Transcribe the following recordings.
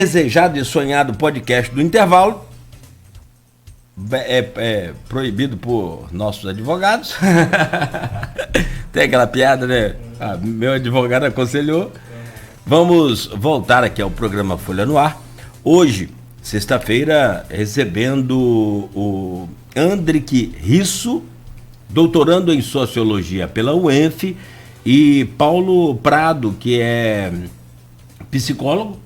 Desejado e sonhado podcast do intervalo é proibido por nossos advogados. Tem aquela piada, né? Meu advogado aconselhou. Vamos voltar aqui ao programa Folha no Ar. Hoje, sexta-feira, recebendo o Andrique Risso, doutorando em Sociologia pela UENF, e Paulo Prado, que é psicólogo,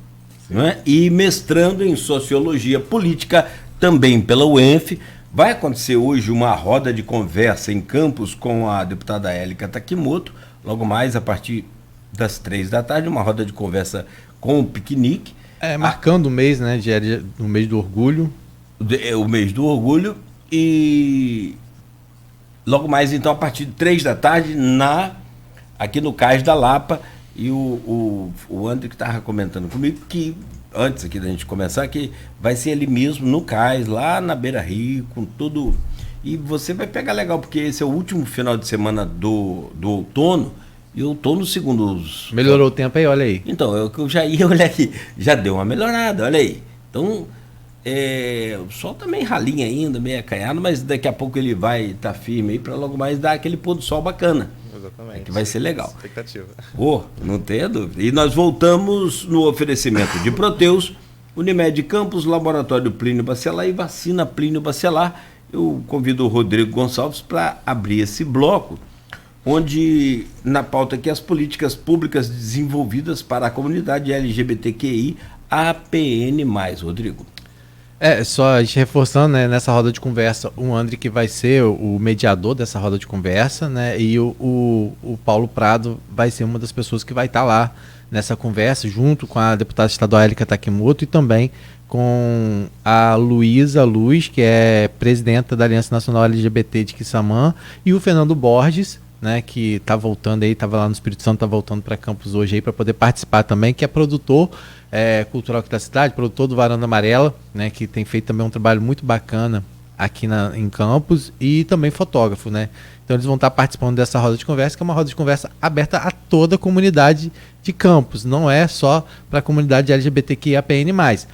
né, e mestrando em Sociologia Política, também pela UENF. Vai acontecer hoje uma roda de conversa em Campos com a deputada Élica Takimoto, logo mais a partir das 3 da tarde, uma roda de conversa com o piquenique. Marcando o mês, né, o mês do orgulho. O mês do orgulho. E logo mais, então, a partir de 3 da tarde, aqui no Cais da Lapa. E o André que estava comentando comigo que, antes aqui da gente começar, que vai ser ele mesmo no Cais, lá na Beira Rio, com tudo. E você vai pegar legal, porque esse é o último final de semana do outono. E o outono, segundo os... Melhorou o tempo aí, olha aí. Então, eu já ia olhar aqui. Já deu uma melhorada, olha aí. Então, o sol tá meio ralinho ainda, meio acanhado, mas daqui a pouco ele vai estar firme aí para logo mais dar aquele pôr do sol bacana. Exatamente. Que vai ser legal. Expectativa. Não tenha dúvida. E nós voltamos no oferecimento de Proteus, Unimed Campos, Laboratório Plínio Bacelar e Vacina Plínio Bacelar. Eu convido o Rodrigo Gonçalves para abrir esse bloco, onde na pauta aqui as políticas públicas desenvolvidas para a comunidade LGBTQI APN+, Rodrigo. Só a gente reforçando, né, nessa roda de conversa, o André que vai ser o mediador dessa roda de conversa, né, e o Paulo Prado vai ser uma das pessoas que vai estar lá nessa conversa, junto com a deputada estadual Élica Takimoto e também com a Luísa Luz, que é presidenta da Aliança Nacional LGBT de Quissamã, e o Fernando Borges, né, que está voltando aí, estava lá no Espírito Santo, está voltando para Campos hoje aí para poder participar também, que é produtor cultural aqui da cidade, produtor do Varanda Amarela, né, que tem feito também um trabalho muito bacana aqui em Campos, e também fotógrafo, né. Então eles vão estar participando dessa roda de conversa, que é uma roda de conversa aberta a toda a comunidade de Campos, não é só para a comunidade LGBTQIAPN+.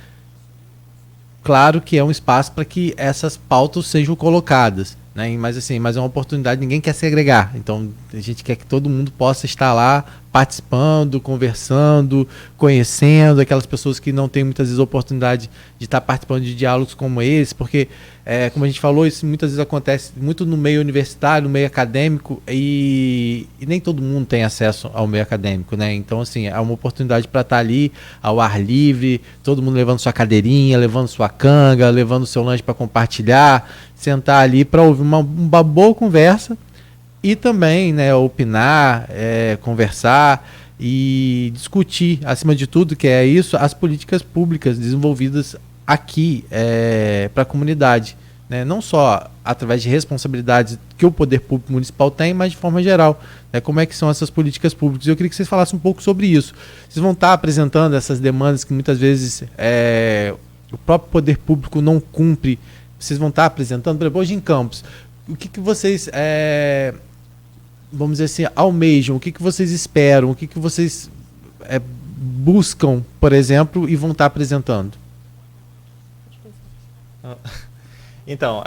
Claro que é um espaço para que essas pautas sejam colocadas, né? Mas é uma oportunidade, ninguém quer segregar, então a gente quer que todo mundo possa estar lá participando, conversando, conhecendo aquelas pessoas que não têm muitas vezes oportunidade de estar participando de diálogos como esse, porque como a gente falou, isso muitas vezes acontece muito no meio universitário, no meio acadêmico, e nem todo mundo tem acesso ao meio acadêmico, né? Então, assim, é uma oportunidade para estar ali ao ar livre, todo mundo levando sua cadeirinha, levando sua canga, levando seu lanche para compartilhar, sentar ali para ouvir uma boa conversa e também, né, opinar, conversar e discutir, acima de tudo, que é isso, as políticas públicas desenvolvidas aqui para a comunidade, né? Não só através de responsabilidades que o poder público municipal tem, mas de forma geral, né? Como é que são essas políticas públicas? Eu queria que vocês falassem um pouco sobre isso. Vocês vão estar apresentando essas demandas que muitas vezes o próprio poder público não cumpre. Vocês vão estar apresentando, por exemplo, hoje em Campos, o que vocês, vamos dizer assim, almejam, o que vocês esperam, o que vocês buscam, por exemplo, e vão estar apresentando? Então,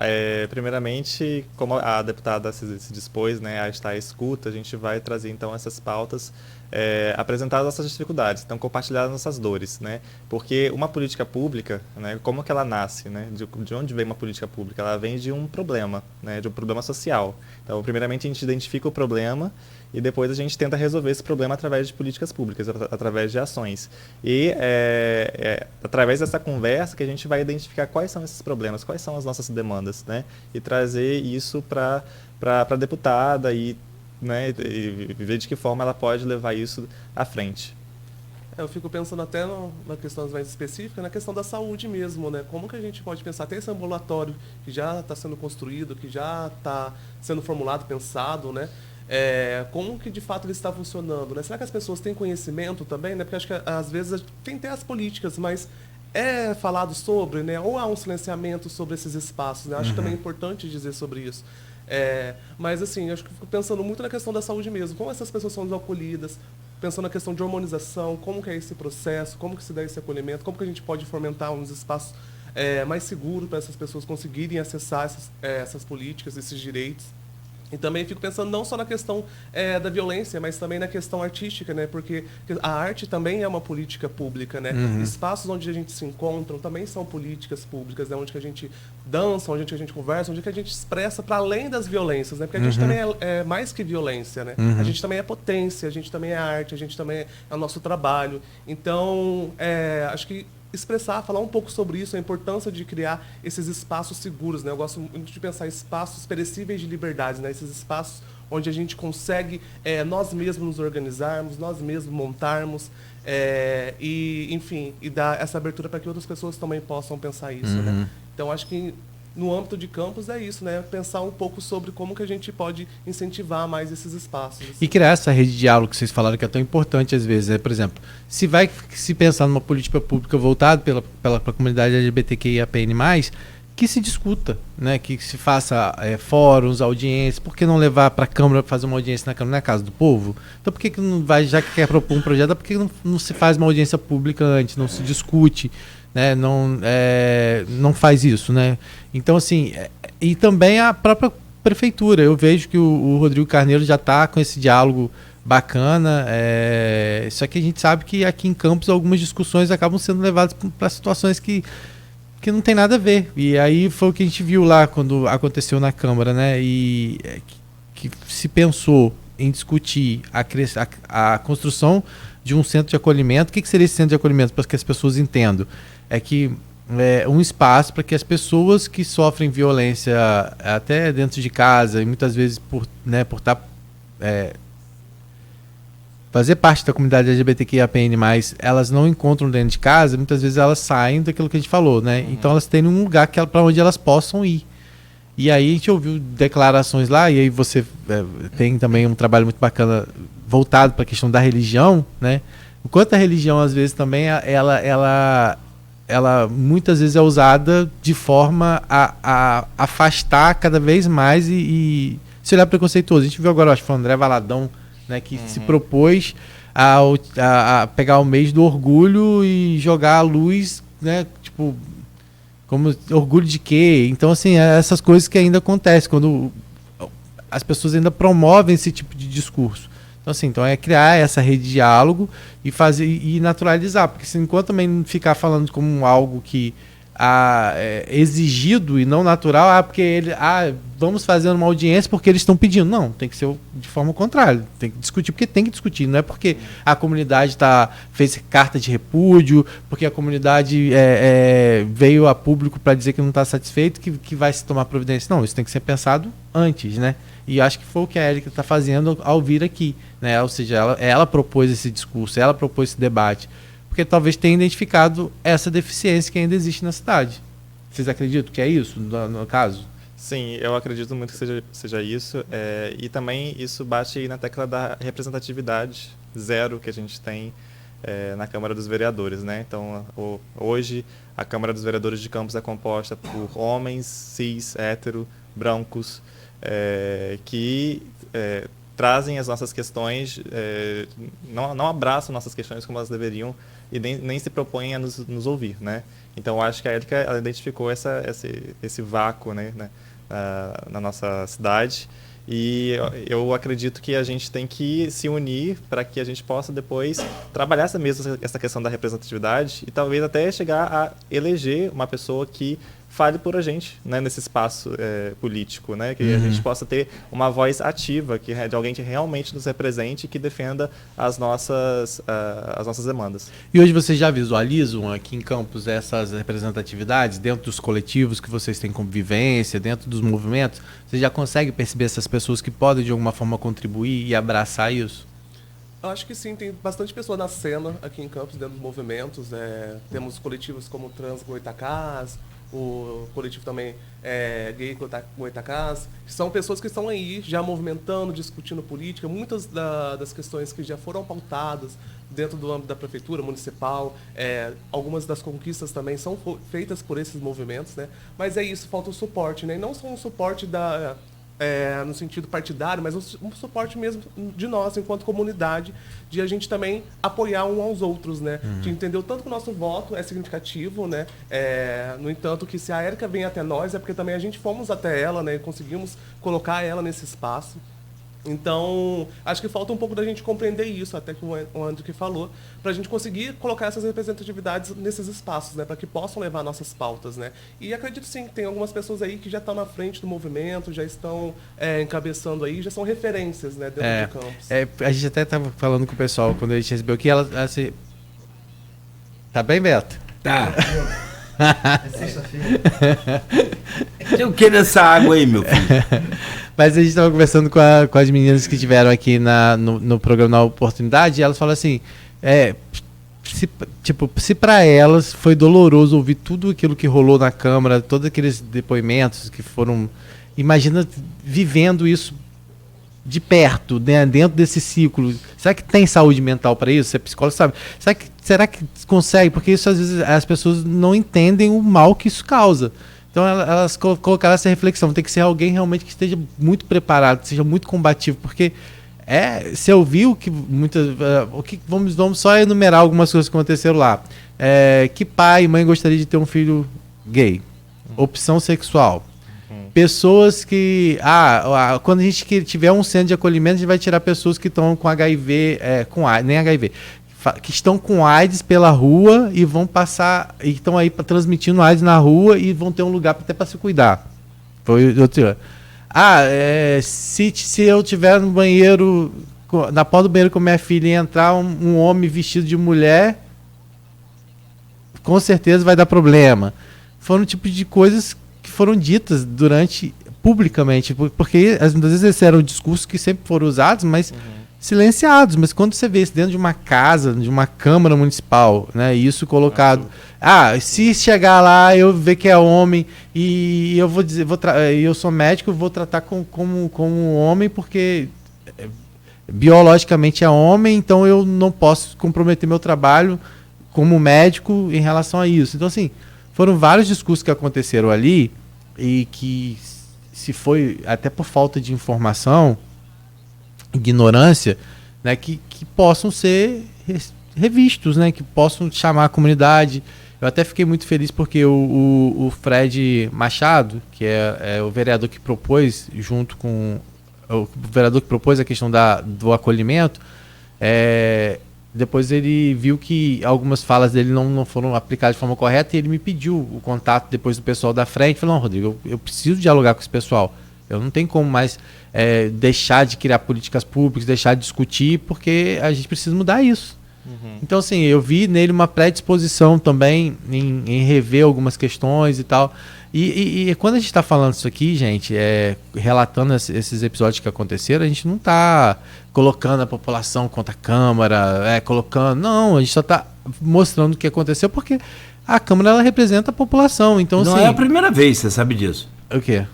primeiramente, como a deputada se dispôs, né, a estar à escuta, a gente vai trazer então essas pautas, apresentar as nossas dificuldades, então compartilhar as nossas dores, né? Porque uma política pública, né, como que ela nasce, né? De onde vem uma política pública? Ela vem de um problema, né, de um problema social. Então, primeiramente a gente identifica o problema e depois a gente tenta resolver esse problema através de políticas públicas, através de ações. E através dessa conversa que a gente vai identificar quais são esses problemas, quais são as nossas demandas, né? E trazer isso para a deputada e ver de que forma ela pode levar isso à frente. Eu fico pensando até na questão mais específica, na questão da saúde mesmo, né? Como que a gente pode pensar, até esse ambulatório que já está sendo construído, que já está sendo formulado, pensado, né? Como que de fato ele está funcionando, né? Será que as pessoas têm conhecimento também, né? Porque acho que às vezes tem até as políticas, mas é falado sobre, né? Ou há um silenciamento sobre esses espaços, né? Acho também importante dizer sobre isso. Mas assim, acho que fico pensando muito na questão da saúde mesmo, como essas pessoas são acolhidas, pensando na questão de hormonização, como que é esse processo, como que se dá esse acolhimento, como que a gente pode fomentar uns espaços mais seguros para essas pessoas conseguirem acessar essas políticas, esses direitos. E também fico pensando não só na questão da violência, mas também na questão artística, né? Porque a arte também é uma política pública, né? Espaços onde a gente se encontra também são políticas públicas, né? Onde que a gente dança, onde que a gente conversa, onde que a gente expressa para além das violências, né? Porque a gente também é mais que violência, né? A gente também é potência, a gente também é arte, a gente também é o nosso trabalho. Então, acho que expressar, falar um pouco sobre isso, a importância de criar esses espaços seguros, né? Eu gosto muito de pensar em espaços perecíveis de liberdades, né? Esses espaços onde a gente consegue nós mesmos nos organizarmos, nós mesmos montarmos e, enfim, e dar essa abertura para que outras pessoas também possam pensar isso, né? Então, acho que no âmbito de campus é isso, né? Pensar um pouco sobre como que a gente pode incentivar mais esses espaços. Assim. E criar essa rede de diálogo que vocês falaram que é tão importante às vezes, né? Por exemplo, se pensar numa política pública voltada pela comunidade LGBTQIAPN+, que se discuta, né? Que se faça fóruns, audiências. Por que não levar para a Câmara para fazer uma audiência na Câmara, na Casa do Povo? Então por que não vai, já que quer propor um projeto, por que não se faz uma audiência pública antes, não se discute, né? Não faz isso, né? Então, assim, e também a própria prefeitura. Eu vejo que o Rodrigo Carneiro já está com esse diálogo bacana, só que a gente sabe que aqui em Campos algumas discussões acabam sendo levadas para situações que não tem nada a ver. E aí foi o que a gente viu lá quando aconteceu na Câmara, né? E que se pensou em discutir a construção de um centro de acolhimento. O que seria esse centro de acolhimento? Para que as pessoas entendam. É que um espaço para que as pessoas que sofrem violência até dentro de casa e muitas vezes por estar fazer parte da comunidade LGBTQIAPN+, elas não encontram dentro de casa, muitas vezes elas saem daquilo que a gente falou, né? Então elas têm um lugar para onde elas possam ir. E aí a gente ouviu declarações lá, e aí você tem também um trabalho muito bacana voltado para a questão da religião, né? O quanto a religião, às vezes, também, ela muitas vezes é usada de forma a afastar cada vez mais e se olhar preconceituoso. A gente viu agora, acho que foi o André Valadão, né, que se propôs a pegar o mês do orgulho e jogar a luz, né, tipo, como orgulho de quê? Então, assim, essas coisas que ainda acontecem quando as pessoas ainda promovem esse tipo de discurso. Então, assim, é criar essa rede de diálogo e fazer e naturalizar, porque se enquanto também ficar falando como algo que é exigido e não natural, porque vamos fazer uma audiência porque eles estão pedindo. Não, tem que ser de forma contrária, tem que discutir porque tem que discutir, não é porque a comunidade fez carta de repúdio, porque a comunidade veio a público para dizer que não está satisfeito que vai se tomar providência. Não, isso tem que ser pensado antes, né? E acho que foi o que a Érica está fazendo ao vir aqui, né? Ou seja, ela propôs esse discurso, ela propôs esse debate, porque talvez tenha identificado essa deficiência que ainda existe na cidade. Vocês acreditam que é isso, no caso? Sim, eu acredito muito que seja isso. E também isso bate na tecla da representatividade zero que a gente tem na Câmara dos Vereadores, né? Então, hoje, a Câmara dos Vereadores de Campos é composta por homens, cis, hétero, brancos, que trazem as nossas questões, não abraçam nossas questões como elas deveriam e nem se propõem a nos ouvir, né? Então, eu acho que a Érica ela identificou esse vácuo, né, na nossa cidade, e eu acredito que a gente tem que se unir para que a gente possa depois trabalhar essa questão da representatividade e talvez até chegar a eleger uma pessoa que fale por a gente, né, nesse espaço político, né, que a gente possa ter uma voz ativa, de alguém que realmente nos represente e que defenda as nossas demandas. E hoje vocês já visualizam aqui em Campos essas representatividades dentro dos coletivos que vocês têm convivência, dentro dos movimentos? Vocês já conseguem perceber essas pessoas que podem de alguma forma contribuir e abraçar isso? Eu acho que sim, tem bastante pessoa na cena aqui em Campos, dentro dos movimentos. Temos coletivos como Trans Goitacás, o coletivo também Gay Goitacás, que são pessoas que estão aí já movimentando, discutindo política. Muitas das questões que já foram pautadas dentro do âmbito da prefeitura municipal, algumas das conquistas também são feitas por esses movimentos, né? Mas é isso, falta o suporte, né? E não só um suporte no sentido partidário, mas um suporte mesmo de nós, enquanto comunidade, de a gente também apoiar uns aos outros, né? De entender o tanto que o nosso voto é significativo, né? No entanto, que se a Érica vem até nós, é porque também a gente fomos até ela, né? E conseguimos colocar ela nesse espaço. Então, acho que falta um pouco da gente compreender isso, até que o André que falou, para a gente conseguir colocar essas representatividades nesses espaços, né, para que possam levar nossas pautas, né. E acredito sim que tem algumas pessoas aí que já estão na frente do movimento, já estão encabeçando aí, já são referências, né, dentro de campos. A gente até estava falando com o pessoal quando a gente recebeu aqui, ela assim, tá bem, Beto? Tá. É sexta-feira. Eu quero essa água aí, meu filho. Mas a gente estava conversando com as meninas que tiveram aqui no programa Na Oportunidade, e elas falam assim, se para elas foi doloroso ouvir tudo aquilo que rolou na Câmara, todos aqueles depoimentos que foram... Imagina vivendo isso de perto, né, dentro desse ciclo. Será que tem saúde mental para isso? Você é psicólogo, sabe? Será que consegue? Porque isso às vezes as pessoas não entendem o mal que isso causa. Então elas colocaram essa reflexão, tem que ser alguém realmente que esteja muito preparado, que seja muito combativo, porque você ouviu que vamos só enumerar algumas coisas que aconteceram lá. Que pai e mãe gostaria de ter um filho gay? Opção sexual. Pessoas que... quando a gente tiver um centro de acolhimento, a gente vai tirar pessoas que estão com HIV, nem HIV, que estão com AIDS pela rua e vão passar, e estão aí transmitindo AIDS na rua e vão ter um lugar até para se cuidar. Foi outro. Se eu tiver no banheiro, na porta do banheiro com minha filha e entrar um homem vestido de mulher, com certeza vai dar problema. Foram o tipo de coisas que foram ditas publicamente, porque às vezes esses eram discursos que sempre foram usados, mas silenciados, mas quando você vê isso dentro de uma casa, de uma Câmara Municipal, né, isso colocado, se chegar lá eu ver que é homem e eu vou dizer, eu sou médico, eu vou tratar como homem porque biologicamente é homem, então eu não posso comprometer meu trabalho como médico em relação a isso. Então assim, foram vários discursos que aconteceram ali e que se foi até por falta de informação, ignorância, né, que possam ser revistos, né, que possam chamar a comunidade. Eu até fiquei muito feliz porque o Fred Machado, que é o vereador que propôs, junto com o vereador que propôs a questão do acolhimento, depois ele viu que algumas falas dele não foram aplicadas de forma correta e ele me pediu o contato depois do pessoal da frente. Falou, não, Rodrigo, eu preciso dialogar com esse pessoal. Eu não tenho como mais deixar de criar políticas públicas, deixar de discutir, porque a gente precisa mudar isso. Então, assim, eu vi nele uma predisposição também em rever algumas questões e tal. E quando a gente está falando isso aqui, gente, relatando esses episódios que aconteceram, a gente não está colocando a população contra a Câmara, Não, a gente só está mostrando o que aconteceu, porque a Câmara ela representa a população. Então, não assim, é a primeira vez, você sabe disso. O quê?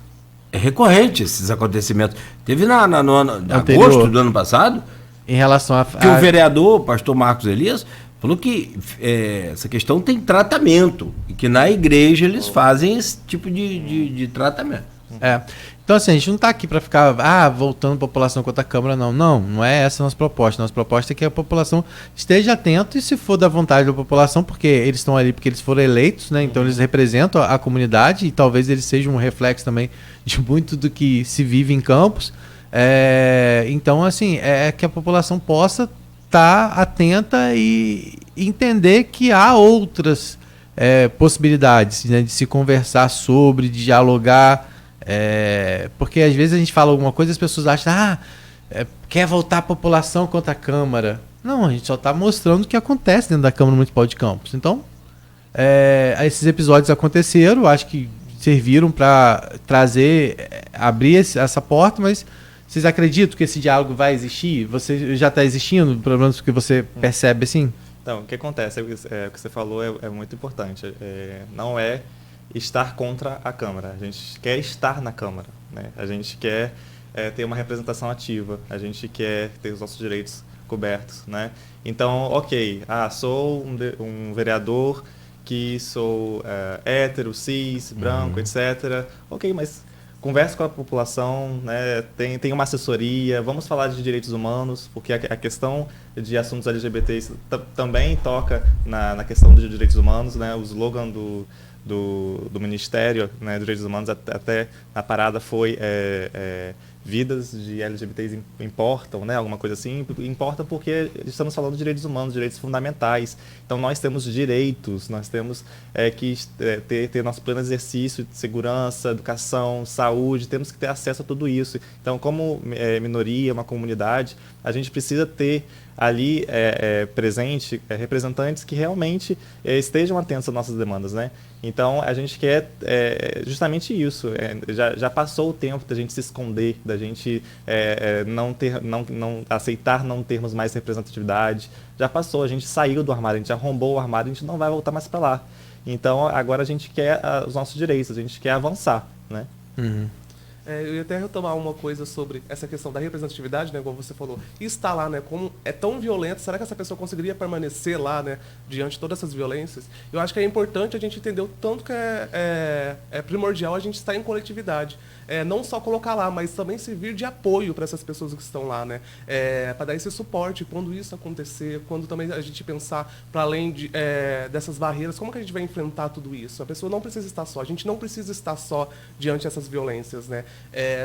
É recorrente esses acontecimentos. Teve no Anterior, agosto do ano passado, em relação que o vereador, o pastor Marcos Elias, falou que essa questão tem tratamento e que na igreja eles fazem esse tipo de tratamento. Então, assim, a gente não está aqui para ficar voltando a população contra a Câmara, não. Não é essa a nossa proposta. Nossa proposta é que a população esteja atenta e, se for da vontade da população, porque eles estão ali porque eles foram eleitos, né? Então eles representam a comunidade e talvez eles sejam um reflexo também de muito do que se vive em Campos. Então, assim, que a população possa estar atenta e entender que há outras possibilidades, né, de se conversar sobre, de dialogar. Porque às vezes a gente fala alguma coisa e as pessoas acham quer voltar a população contra a Câmara. Não, a gente só está mostrando o que acontece dentro da Câmara Municipal de Campos. Então, esses episódios aconteceram, acho que serviram para abrir essa porta, mas vocês acreditam que esse diálogo vai existir? Você já está existindo, pelo menos porque você percebe assim? Então, o que acontece, o que você falou é muito importante. Não é estar contra a Câmara. A gente quer estar na Câmara, né? A gente quer ter uma representação ativa. A gente quer ter os nossos direitos cobertos, né? Então, ok, sou um vereador que sou hétero, cis, branco, etc. Ok, mas converse com a população, né, tem uma assessoria, vamos falar de direitos humanos, porque a questão de assuntos LGBTs também toca na questão de direitos humanos, né, o slogan do Ministério, né, dos Direitos Humanos até na parada foi vidas de LGBTs importam, né, alguma coisa assim, importa porque estamos falando de direitos humanos, direitos fundamentais. Então nós temos direitos, nós temos que ter nosso pleno exercício de segurança, educação, saúde, temos que ter acesso a tudo isso. Então, como minoria, uma comunidade, a gente precisa ter ali presente representantes que realmente estejam atentos às nossas demandas, né? Então, a gente quer justamente isso. Já passou o tempo da gente se esconder, da gente não aceitar não termos mais representatividade. Já passou, a gente saiu do armário, a gente arrombou o armário, a gente não vai voltar mais para lá. Então, agora a gente quer os nossos direitos, a gente quer avançar, né? Uhum. Eu ia até retomar uma coisa sobre essa questão da representatividade, né, como você falou, e estar lá, né, como é tão violento, será que essa pessoa conseguiria permanecer lá, né, diante de todas essas violências? Eu acho que é importante a gente entender o tanto que é primordial a gente estar em coletividade. Não só colocar lá, mas também servir de apoio para essas pessoas que estão lá, né? Para dar esse suporte quando isso acontecer, quando também a gente pensar para além dessas barreiras, como que a gente vai enfrentar tudo isso? A pessoa não precisa estar só, a gente não precisa estar só diante dessas violências, né?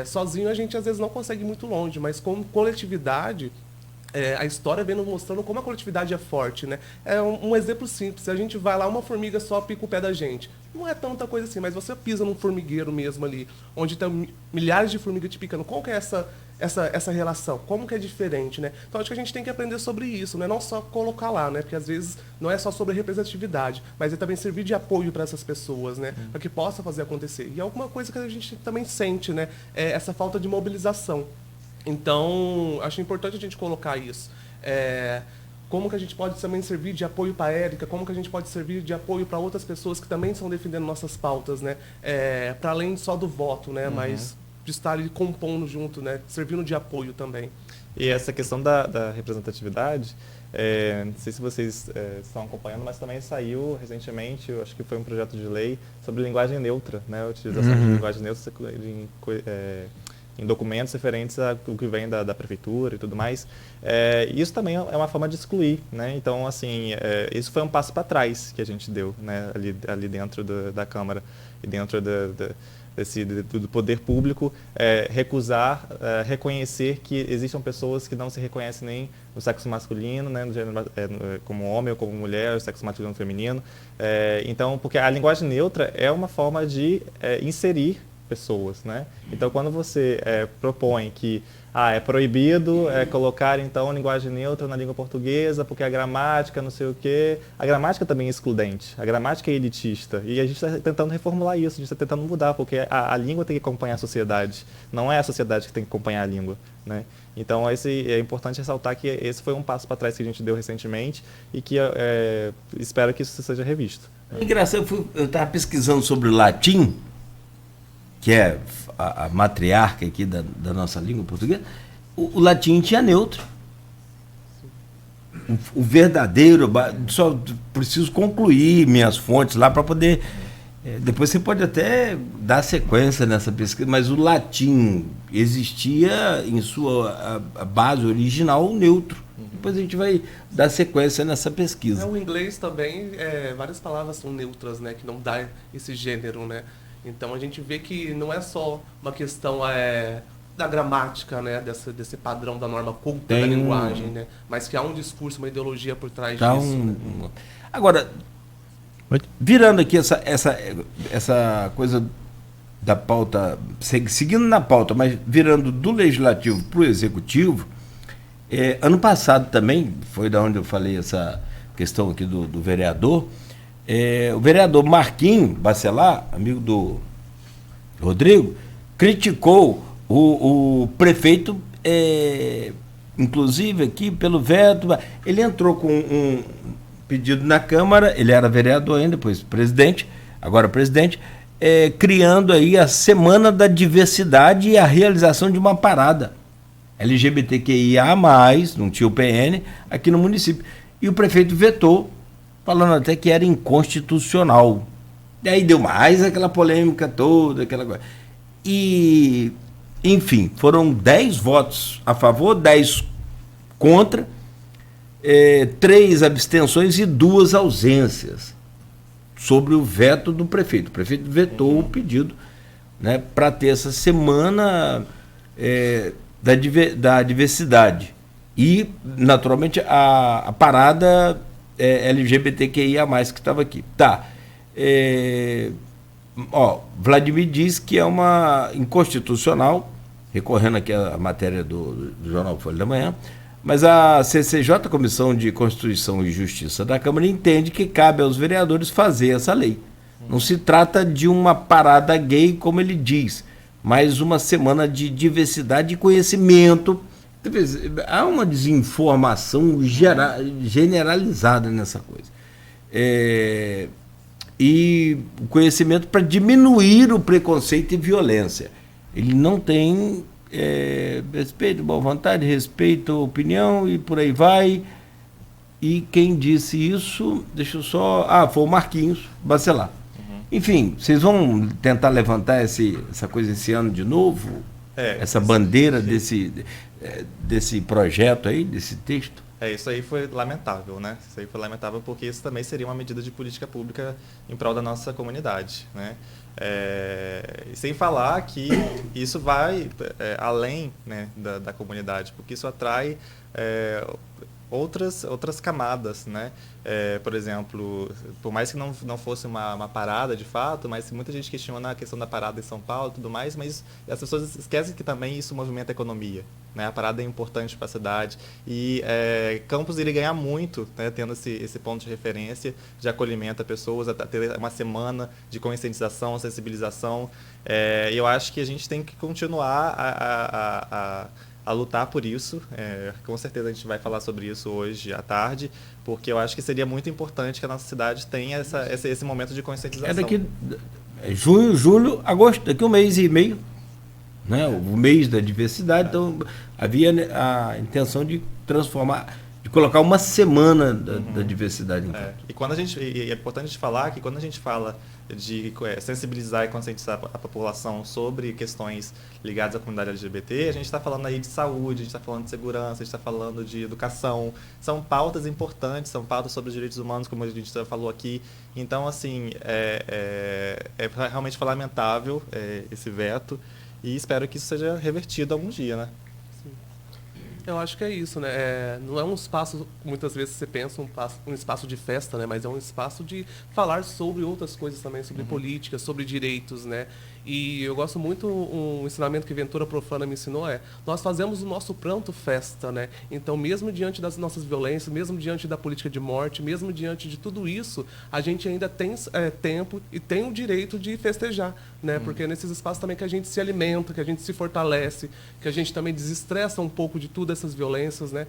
Sozinho a gente às vezes não consegue ir muito longe, mas com coletividade, a história vem nos mostrando como a coletividade é forte, né? Um exemplo simples, se a gente vai lá, uma formiga só pica o pé da gente. Não é tanta coisa assim, mas você pisa num formigueiro mesmo ali, onde tem milhares de formigas te picando. Qual que é essa relação? Como que é diferente, né? Então acho que a gente tem que aprender sobre isso, né? Não só colocar lá, né? Porque às vezes não é só sobre representatividade, mas é também servir de apoio para essas pessoas, né? Para que possa fazer acontecer. E alguma coisa que a gente também sente, né? Essa falta de mobilização. Então, acho importante a gente colocar isso. Como que a gente pode também servir de apoio para a Érica, como que a gente pode servir de apoio para outras pessoas que também estão defendendo nossas pautas, né? Para além só do voto, né? Mas de estar ali compondo junto, né? Servindo de apoio também. E essa questão da representatividade, não sei se vocês estão acompanhando, mas também saiu recentemente, eu acho que foi um projeto de lei sobre linguagem neutra, né? A utilização de linguagem neutra em documentos referentes ao que vem da prefeitura e tudo mais. Isso também é uma forma de excluir, né? Então, assim, isso foi um passo para trás que a gente deu, né? ali dentro da Câmara e dentro do poder público, recusar, reconhecer que existam pessoas que não se reconhecem nem no sexo masculino, né, no gênero, como homem ou como mulher, o sexo masculino ou feminino. Então, porque a linguagem neutra é uma forma de inserir pessoas, né? Então, quando você propõe que é proibido colocar, então, linguagem neutra na língua portuguesa, porque a gramática, não sei o quê. A gramática também é excludente, a gramática é elitista. E a gente está tentando reformular isso, a gente está tentando mudar, porque a língua tem que acompanhar a sociedade, não é a sociedade que tem que acompanhar a língua, né? Então, é importante ressaltar que esse foi um passo para trás que a gente deu recentemente e que espero que isso seja revisto. É engraçado, eu estava pesquisando sobre o latim, que é a matriarca aqui da nossa língua portuguesa. O latim tinha neutro. O verdadeiro, só preciso concluir minhas fontes lá para poder... depois você pode até dar sequência nessa pesquisa, mas o latim existia em sua base original neutro. Depois a gente vai dar sequência nessa pesquisa. O inglês também, várias palavras são neutras, né, que não dá esse gênero, né? Então a gente vê que não é só uma questão da gramática, né, desse padrão da norma culta da linguagem, né, mas que há um discurso, uma ideologia por trás disso. Né? Agora, virando aqui essa coisa da pauta, seguindo na pauta, mas virando do legislativo para o executivo, ano passado também, foi da onde eu falei essa questão aqui do vereador, o vereador Marquinhos Bacelar, amigo do Rodrigo, criticou o prefeito, inclusive aqui pelo veto. Ele entrou com um pedido na Câmara, ele era vereador ainda, depois presidente, agora presidente, criando aí a Semana da Diversidade e a realização de uma parada LGBTQIA+, não tinha o PN, aqui no município. E o prefeito vetou, falando até que era inconstitucional. E aí deu mais aquela polêmica toda, aquela coisa. E, enfim, foram 10 votos a favor, 10 contra, 3 abstenções e 2 ausências sobre o veto do prefeito. O prefeito vetou o pedido, né, para ter essa semana da diversidade. E, naturalmente, a parada LGBTQIA+, que estava aqui. Tá. Vladimir diz que é uma inconstitucional, recorrendo aqui à matéria do jornal Folha da Manhã, mas a CCJ, Comissão de Constituição e Justiça da Câmara, entende que cabe aos vereadores fazer essa lei. Não se trata de uma parada gay, como ele diz, mas uma semana de diversidade e conhecimento. Há uma desinformação generalizada nessa coisa. E o conhecimento para diminuir o preconceito e violência. Ele não tem respeito, boa vontade, respeito, opinião e por aí vai. E quem disse isso, deixa eu só... foi o Marquinhos Bacelar. Enfim, vocês vão tentar levantar essa coisa esse ano de novo? Essa bandeira desse projeto aí, desse texto? Isso aí foi lamentável, né? Isso aí foi lamentável porque isso também seria uma medida de política pública em prol da nossa comunidade, né? E sem falar que isso vai além, né, da comunidade, porque isso atrai outras camadas, né? Por exemplo, por mais que não fosse uma parada de fato, mas muita gente questiona a questão da parada em São Paulo e tudo mais, mas as pessoas esquecem que também isso movimenta a economia, né? A parada é importante para a cidade e Campos iria ganhar muito, né, tendo esse ponto de referência, de acolhimento a pessoas, a ter uma semana de conscientização, sensibilização. E eu acho que a gente tem que continuar a lutar por isso. Com certeza a gente vai falar sobre isso hoje à tarde, porque eu acho que seria muito importante que a nossa cidade tenha esse momento de conscientização. Daqui junho, julho, agosto, daqui um mês e meio, né? O mês da diversidade. Então havia a intenção de transformar, de colocar uma semana da diversidade. E quando é importante a gente falar que quando a gente fala de sensibilizar e conscientizar a população sobre questões ligadas à comunidade LGBT, a gente está falando aí de saúde, a gente está falando de segurança, a gente está falando de educação. São pautas importantes, são pautas sobre os direitos humanos, como a gente já falou aqui. Então, assim, é realmente lamentável esse veto e espero que isso seja revertido algum dia, né? Eu acho que é isso, né? Não é um espaço, muitas vezes você pensa, um espaço de festa, né? Mas é um espaço de falar sobre outras coisas também, sobre política, sobre direitos, né? E eu gosto muito, um ensinamento que Ventura Profana me ensinou nós fazemos o nosso pranto festa, né? Então, mesmo diante das nossas violências, mesmo diante da política de morte, mesmo diante de tudo isso, a gente ainda tem tempo e tem o direito de festejar, né? Porque é nesses espaços também que a gente se alimenta, que a gente se fortalece, que a gente também desestressa um pouco de tudo essas violências, né?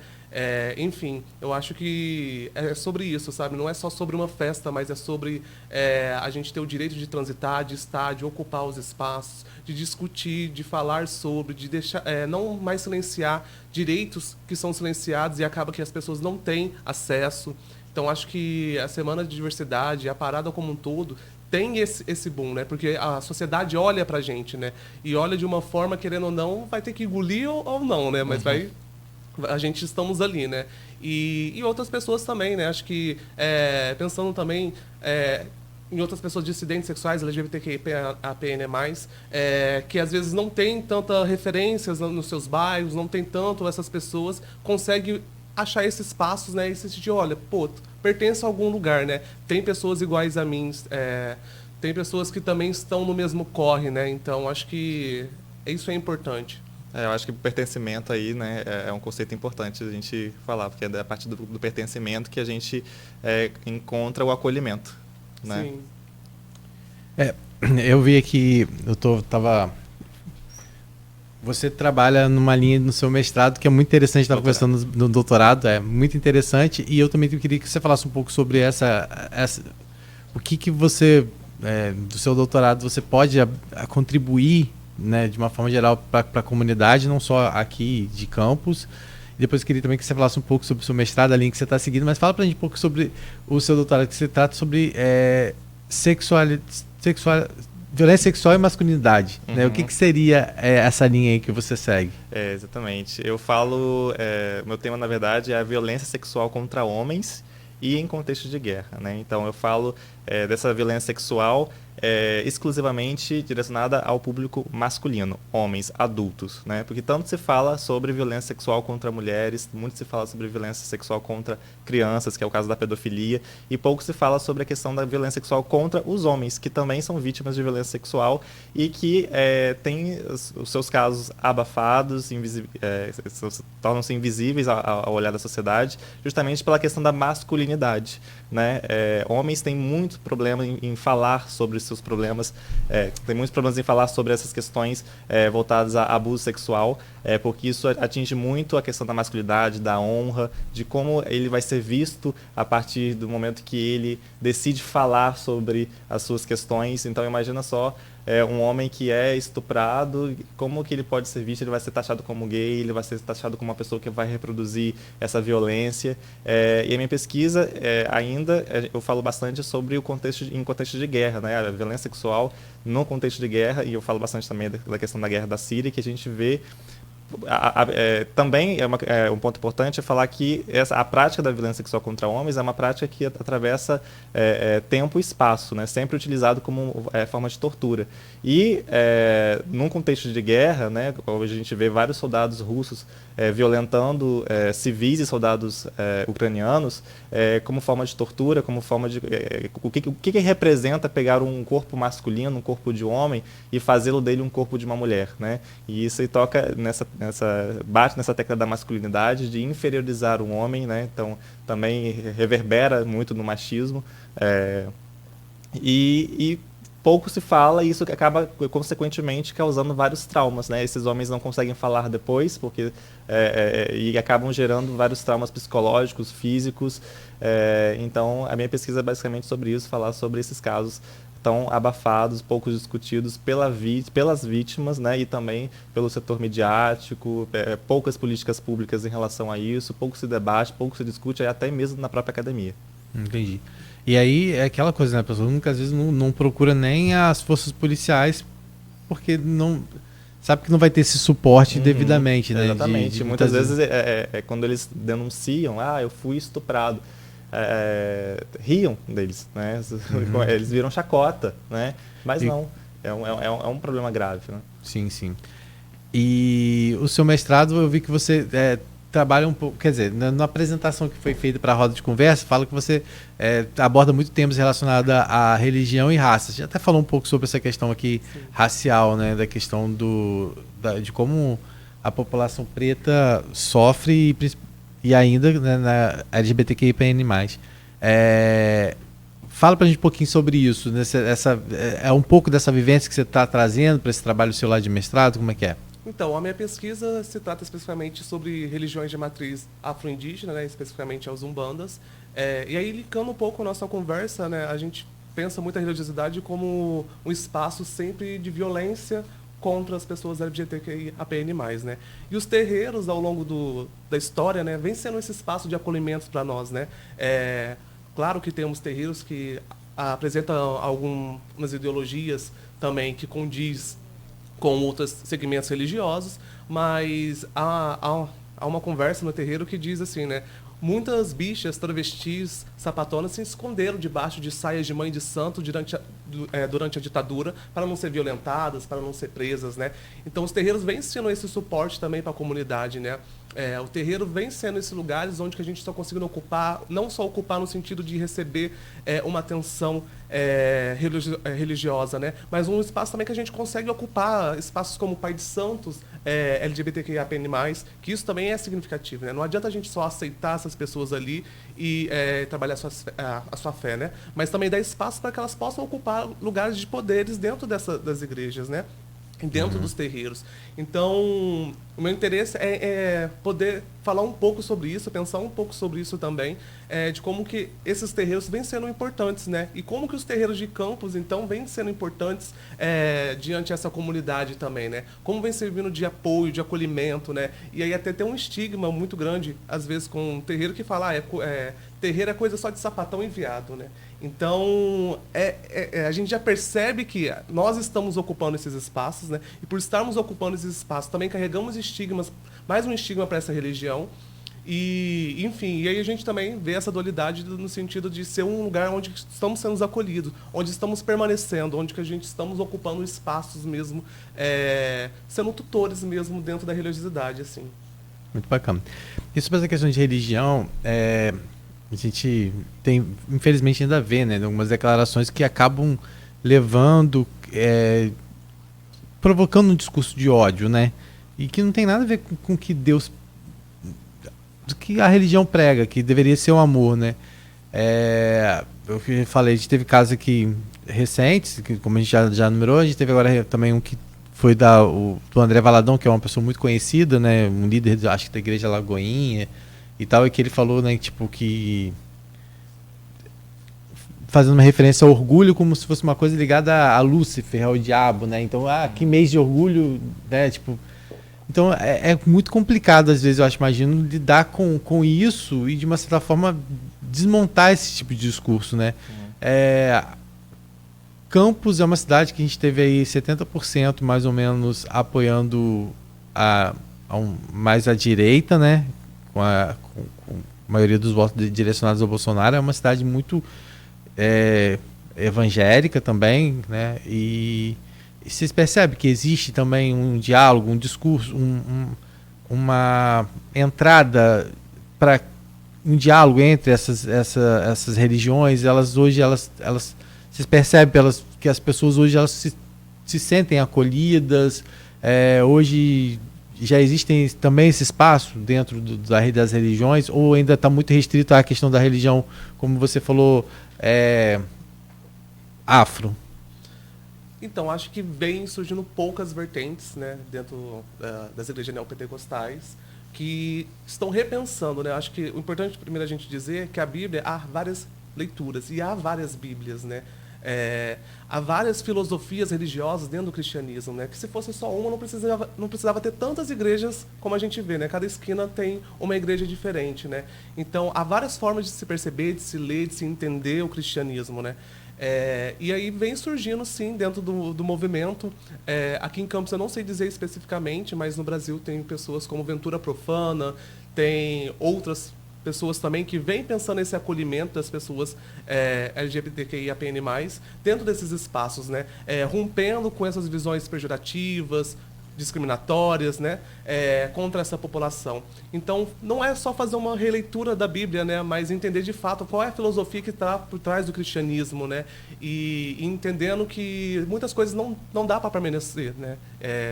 Enfim, eu acho que é sobre isso, sabe? Não é só sobre uma festa, mas é sobre a gente ter o direito de transitar, de estar, de ocupar os espaços, de discutir, de falar sobre, de deixar, não mais silenciar direitos que são silenciados e acaba que as pessoas não têm acesso. Então, acho que a Semana de Diversidade, a parada como um todo, tem esse boom, né? Porque a sociedade olha pra gente, né? E olha de uma forma, querendo ou não, vai ter que engolir ou não, né? Mas a gente estamos ali, né? E outras pessoas também, né? Acho que, pensando também em outras pessoas dissidentes sexuais, LGBTQIAPN+, que às vezes não tem tanta referências nos seus bairros, não tem tanto essas pessoas, conseguem achar esses espaços, né? E se sentir, olha, pertence a algum lugar, né? Tem pessoas iguais a mim, tem pessoas que também estão no mesmo corre, né? Então, acho que isso é importante. Eu acho que o pertencimento aí, né, é um conceito importante a gente falar, porque é a partir do pertencimento que a gente encontra o acolhimento, né? Sim. Eu vi aqui, você trabalha numa linha no seu mestrado que é muito interessante, estava conversando no doutorado, é muito interessante, e eu também queria que você falasse um pouco sobre o que você, do seu doutorado, você pode contribuir, né, de uma forma geral para a comunidade, não só aqui de Campos. Depois eu queria também que você falasse um pouco sobre o seu mestrado, a linha que você está seguindo, mas fala para a gente um pouco sobre o seu doutorado, que você trata sobre violência sexual e masculinidade, né? O que seria essa linha aí que você segue? Exatamente. Eu falo, meu tema na verdade é a violência sexual contra homens e em contexto de guerra, né? Então eu falo dessa violência sexual exclusivamente direcionada ao público masculino, homens, adultos, né? Porque tanto se fala sobre violência sexual contra mulheres, muito se fala sobre violência sexual contra crianças, que é o caso da pedofilia, e pouco se fala sobre a questão da violência sexual contra os homens, que também são vítimas de violência sexual e que têm os seus casos abafados, tornam-se invisíveis ao olhar da sociedade, justamente pela questão da masculinidade, né? Homens têm muito problema em falar sobre seus problemas, tem muitos problemas em falar sobre essas questões voltadas a abuso sexual, porque isso atinge muito a questão da masculinidade, da honra, de como ele vai ser visto a partir do momento que ele decide falar sobre as suas questões. Então imagina só, um homem que é estuprado, como que ele pode ser visto? Ele vai ser taxado como gay, ele vai ser taxado como uma pessoa que vai reproduzir essa violência. E a minha pesquisa, eu falo bastante sobre o contexto de guerra, né? A violência sexual no contexto de guerra, e eu falo bastante também da questão da guerra da Síria, que a gente vê. Também um ponto importante é falar que a prática da violência sexual contra homens é uma prática que atravessa tempo e espaço, né? Sempre utilizado como forma de tortura. E num contexto de guerra, né, hoje a gente vê vários soldados russos violentando civis e soldados ucranianos como forma de tortura, como forma de... O que representa pegar um corpo masculino, um corpo de homem, e fazê-lo dele um corpo de uma mulher, né? E isso aí toca bate nessa tecla da masculinidade, de inferiorizar o homem, né? Então também reverbera muito no machismo, e pouco se fala, e isso acaba consequentemente causando vários traumas, né? Esses homens não conseguem falar depois, porque e acabam gerando vários traumas psicológicos, físicos. Então a minha pesquisa é basicamente sobre isso, falar sobre esses casos tão abafados, pouco discutidos pelas vítimas, né, e também pelo setor midiático, poucas políticas públicas em relação a isso, pouco se debate, pouco se discute, até mesmo na própria academia. Entendi. E aí é aquela coisa, né, a pessoa muitas vezes não procura nem as forças policiais, porque não sabe que não vai ter esse suporte devidamente, né? Exatamente. Muitas vezes quando eles denunciam, eu fui estuprado, riam deles, né? Eles viram chacota, né? Mas não, é um problema grave, né? Sim, sim. E o seu mestrado, eu vi que você trabalha um pouco, quer dizer, na apresentação que foi feita para a roda de conversa, fala que você aborda muito temas relacionados à religião e raça. Você já até falou um pouco sobre essa questão aqui racial, né? Da questão de como a população preta sofre e ainda, né, na LGBTQIAPN+. Fala pra gente um pouquinho sobre isso, né? Um pouco dessa vivência que você está trazendo para esse trabalho seu lá de mestrado, como é que é? Então, a minha pesquisa se trata especificamente sobre religiões de matriz afro-indígena, né, especificamente as umbandas. E aí, linkando um pouco a nossa conversa, né, a gente pensa muito a religiosidade como um espaço sempre de violência contra as pessoas LGBTQIAPN+, né? E os terreiros, ao longo da história, né, vem sendo esse espaço de acolhimento para nós, né? Claro que temos terreiros que apresentam algumas ideologias também que condiz com outros segmentos religiosos, mas há uma conversa no terreiro que diz assim, né? Muitas bichas, travestis, sapatonas se esconderam debaixo de saias de mãe de santo durante a ditadura para não ser violentadas, para não ser presas, né? Então os terreiros vêm sendo esse suporte também para a comunidade, né? O terreiro vem sendo esses lugares onde que a gente está conseguindo ocupar, não só ocupar no sentido de receber uma atenção religiosa, né? Mas um espaço também que a gente consegue ocupar, espaços como Pai de Santos, LGBTQIAPN+, que isso também é significativo, né? Não adianta a gente só aceitar essas pessoas ali e trabalhar a sua fé, né? Mas também dar espaço para que elas possam ocupar lugares de poderes dentro das igrejas, né? Dentro dos terreiros. Então, o meu interesse é poder falar um pouco sobre isso, pensar um pouco sobre isso também, de como que esses terreiros vêm sendo importantes, né? E como que os terreiros de campos, então, vêm sendo importantes diante dessa comunidade também, né? Como vem servindo de apoio, de acolhimento, né? E aí até tem um estigma muito grande, às vezes, com um terreiro que fala, terreiro é coisa só de sapatão e viado, né? Então, a gente já percebe que nós estamos ocupando esses espaços, né? E por estarmos ocupando esses espaços, também carregamos estigmas, mais um estigma para essa religião. E, enfim, e aí a gente também vê essa dualidade no sentido de ser um lugar onde estamos sendo acolhidos, onde estamos permanecendo, onde que a gente estamos ocupando espaços mesmo, sendo tutores mesmo dentro da religiosidade, assim. Muito bacana. E sobre essa questão de religião, a gente tem, infelizmente, ainda vê, né, algumas declarações que acabam levando, provocando um discurso de ódio, né? E que não tem nada a ver com o que Deus, do que a religião prega, que deveria ser o amor, né? Eu falei, a gente teve casos aqui recentes, que, como a gente já numerou, a gente teve agora também um que foi do André Valadão, que é uma pessoa muito conhecida, né? Um líder, acho que da Igreja Lagoinha e tal, e que ele falou, né, tipo, que fazendo uma referência ao orgulho como se fosse uma coisa ligada a Lúcifer, ao diabo, né? Então, que mês de orgulho, né? Tipo, então é muito complicado, às vezes, eu acho, imagino, lidar com isso e, de uma certa forma, desmontar esse tipo de discurso, né? Campos é uma cidade que a gente teve aí 70% mais ou menos apoiando mais à direita, né? Com a maioria dos votos direcionados ao Bolsonaro. É uma cidade muito evangélica também, né? E vocês percebem que existe também um diálogo, um discurso, uma entrada para um diálogo entre essas religiões. Vocês percebem que as pessoas hoje elas se sentem acolhidas. Hoje já existem também esse espaço dentro das religiões, ou ainda está muito restrito à questão da religião, como você falou, afro? Então, acho que vem surgindo poucas vertentes, né, dentro das igrejas neopentecostais, que estão repensando, né? Acho que o importante primeiro a gente dizer é que a Bíblia, há várias leituras e há várias Bíblias, né? Há várias filosofias religiosas dentro do cristianismo, né? Que se fosse só uma, não precisava ter tantas igrejas como a gente vê, né? Cada esquina tem uma igreja diferente, né? Então, há várias formas de se perceber, de se ler, de se entender o cristianismo, né? E aí vem surgindo, sim, dentro do movimento. Aqui em Campos eu não sei dizer especificamente, mas no Brasil tem pessoas como Ventura Profana, tem outras pessoas também que vêm pensando nesse acolhimento das pessoas LGBTQIAPN+, dentro desses espaços, né? Rompendo com essas visões pejorativas, discriminatórias, né, contra essa população. Então, não é só fazer uma releitura da Bíblia, né, mas entender de fato qual é a filosofia que está por trás do cristianismo, né, e entendendo que muitas coisas não dá para permanecer, né,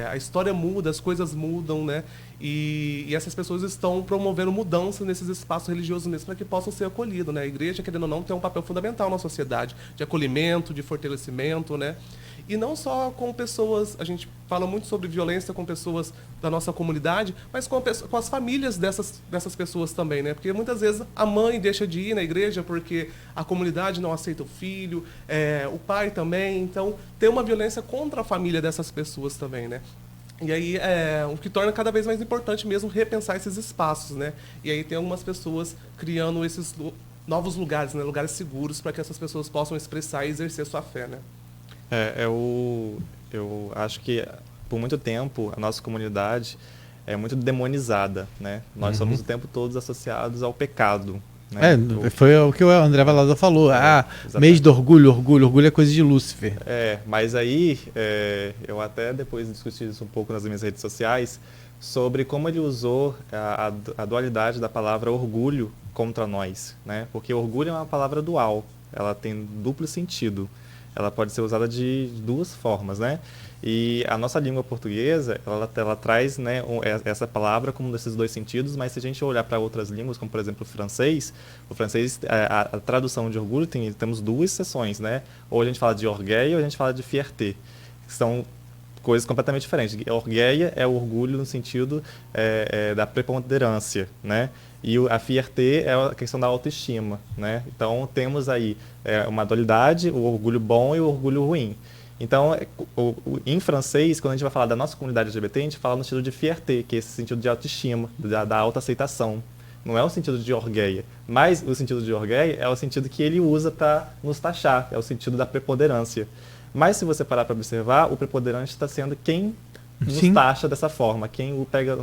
a história muda, as coisas mudam, né, e essas pessoas estão promovendo mudança nesses espaços religiosos mesmo para que possam ser acolhidos, né. A igreja, querendo ou não, tem um papel fundamental na sociedade, de acolhimento, de fortalecimento, né. E não só com pessoas, a gente fala muito sobre violência com pessoas da nossa comunidade, mas com as famílias dessas pessoas também, né? Porque muitas vezes a mãe deixa de ir na igreja porque a comunidade não aceita o filho, o pai também. Então, tem uma violência contra a família dessas pessoas também, né? E aí, o que torna cada vez mais importante mesmo repensar esses espaços, né? E aí tem algumas pessoas criando esses novos lugares, né? Lugares seguros para que essas pessoas possam expressar e exercer sua fé, né? Eu acho que por muito tempo a nossa comunidade é muito demonizada, né? Nós somos o tempo todo associados ao pecado, né? Foi o que o André Valadão falou. Mês do orgulho é coisa de Lúcifer. Mas aí eu até depois discuti isso um pouco nas minhas redes sociais sobre como ele usou a dualidade da palavra orgulho contra nós, né? Porque orgulho é uma palavra dual, ela tem duplo sentido. Ela pode ser usada de duas formas, né? E a nossa língua portuguesa, ela traz, né, essa palavra como desses dois sentidos, mas se a gente olhar para outras línguas, como por exemplo o francês, a tradução de orgulho temos duas seções, né? Ou a gente fala de orgueil ou a gente fala de fierté, que são coisas completamente diferentes. Orgueil é o orgulho no sentido da preponderância, né? E a fierté é a questão da autoestima, né? Então, temos aí uma dualidade, o orgulho bom e o orgulho ruim. Então, em francês, quando a gente vai falar da nossa comunidade LGBT, a gente fala no sentido de fierté, que é esse sentido de autoestima, da autoaceitação, não é o sentido de orgueia. Mas o sentido de orgueia é o sentido que ele usa para nos taxar, é o sentido da preponderância. Mas se você parar para observar, o preponderante está sendo quem nos taxa dessa forma, quem o pega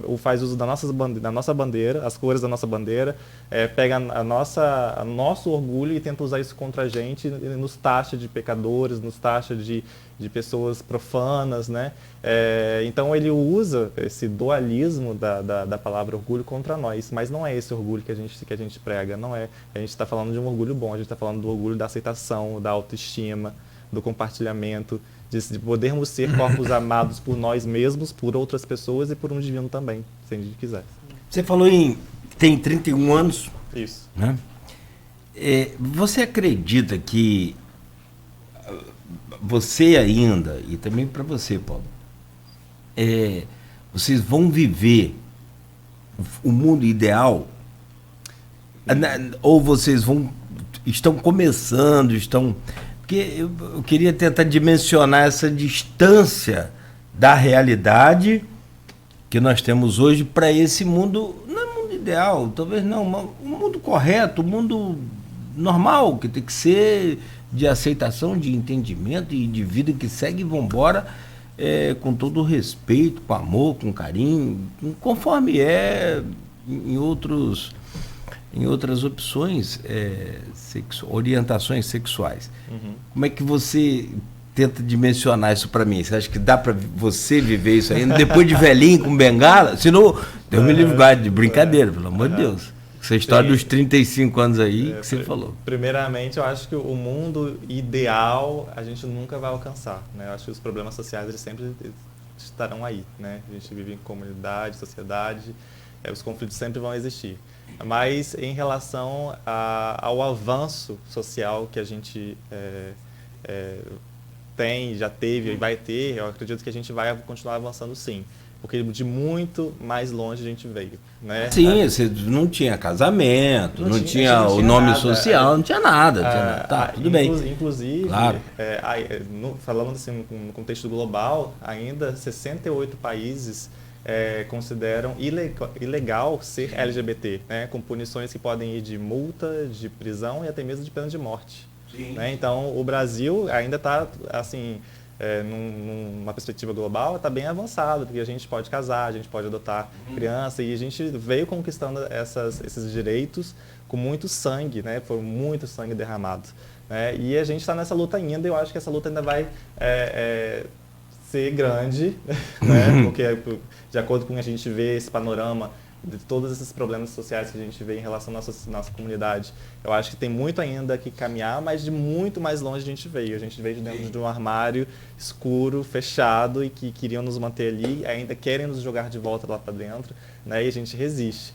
o faz uso da nossa bandeira, as cores da nossa bandeira, pega nosso orgulho e tenta usar isso contra a gente, e nos taxa de pecadores, nos taxa de pessoas profanas, né? Então ele usa esse dualismo da palavra orgulho contra nós, mas não é esse orgulho que a gente prega, não é. A gente está falando de um orgulho bom, a gente está falando do orgulho da aceitação, da autoestima, do compartilhamento, de podermos ser corpos amados por nós mesmos, por outras pessoas e por um divino também, se a gente quiser. Você falou tem 31 anos. Isso. Né? Você acredita que você ainda, e também para você, Paulo, vocês vão viver o mundo ideal? Ou vocês estão começando, Porque eu queria tentar dimensionar essa distância da realidade que nós temos hoje para esse mundo, não é mundo ideal, talvez não, mas um mundo correto, um mundo normal, que tem que ser de aceitação, de entendimento e de vida que segue e vambora, com todo o respeito, com amor, com carinho, conforme em outras opções, orientações sexuais. Uhum. Como é que você tenta dimensionar isso para mim? Você acha que dá para você viver isso ainda depois de velhinho com bengala? Senão, Deus me livre, guarde de brincadeira, pelo amor de Deus. Essa história dos 35 anos aí que você falou. Primeiramente, eu acho que o mundo ideal a gente nunca vai alcançar, né? Eu acho que os problemas sociais eles sempre estarão aí, né? A gente vive em comunidade, sociedade, os conflitos sempre vão existir. Mas em relação ao avanço social que a gente tem, já teve e vai ter, eu acredito que a gente vai continuar avançando sim. Porque de muito mais longe a gente veio, né? Sim, você não tinha casamento, não tinha o nome nada, social, não tinha nada. Tá, tudo bem. Inclusive, claro. Falando assim, no contexto global, ainda 68 países consideram ilegal ser LGBT, né? Com punições que podem ir de multa, de prisão e até mesmo de pena de morte. Né? Então, o Brasil ainda está, assim... numa perspectiva global, está bem avançado, porque a gente pode casar, a gente pode adotar criança, e a gente veio conquistando esses direitos com muito sangue, né? Foi muito sangue derramado. Né? E a gente está nessa luta ainda, e eu acho que essa luta ainda vai ser grande, né? Porque, de acordo com a gente vê esse panorama de todos esses problemas sociais que a gente vê em relação à nossa comunidade. Eu acho que tem muito ainda que caminhar, mas de muito mais longe a gente veio. A gente veio de dentro de um armário escuro, fechado, e que queriam nos manter ali, ainda querem nos jogar de volta lá para dentro, né? E a gente resiste.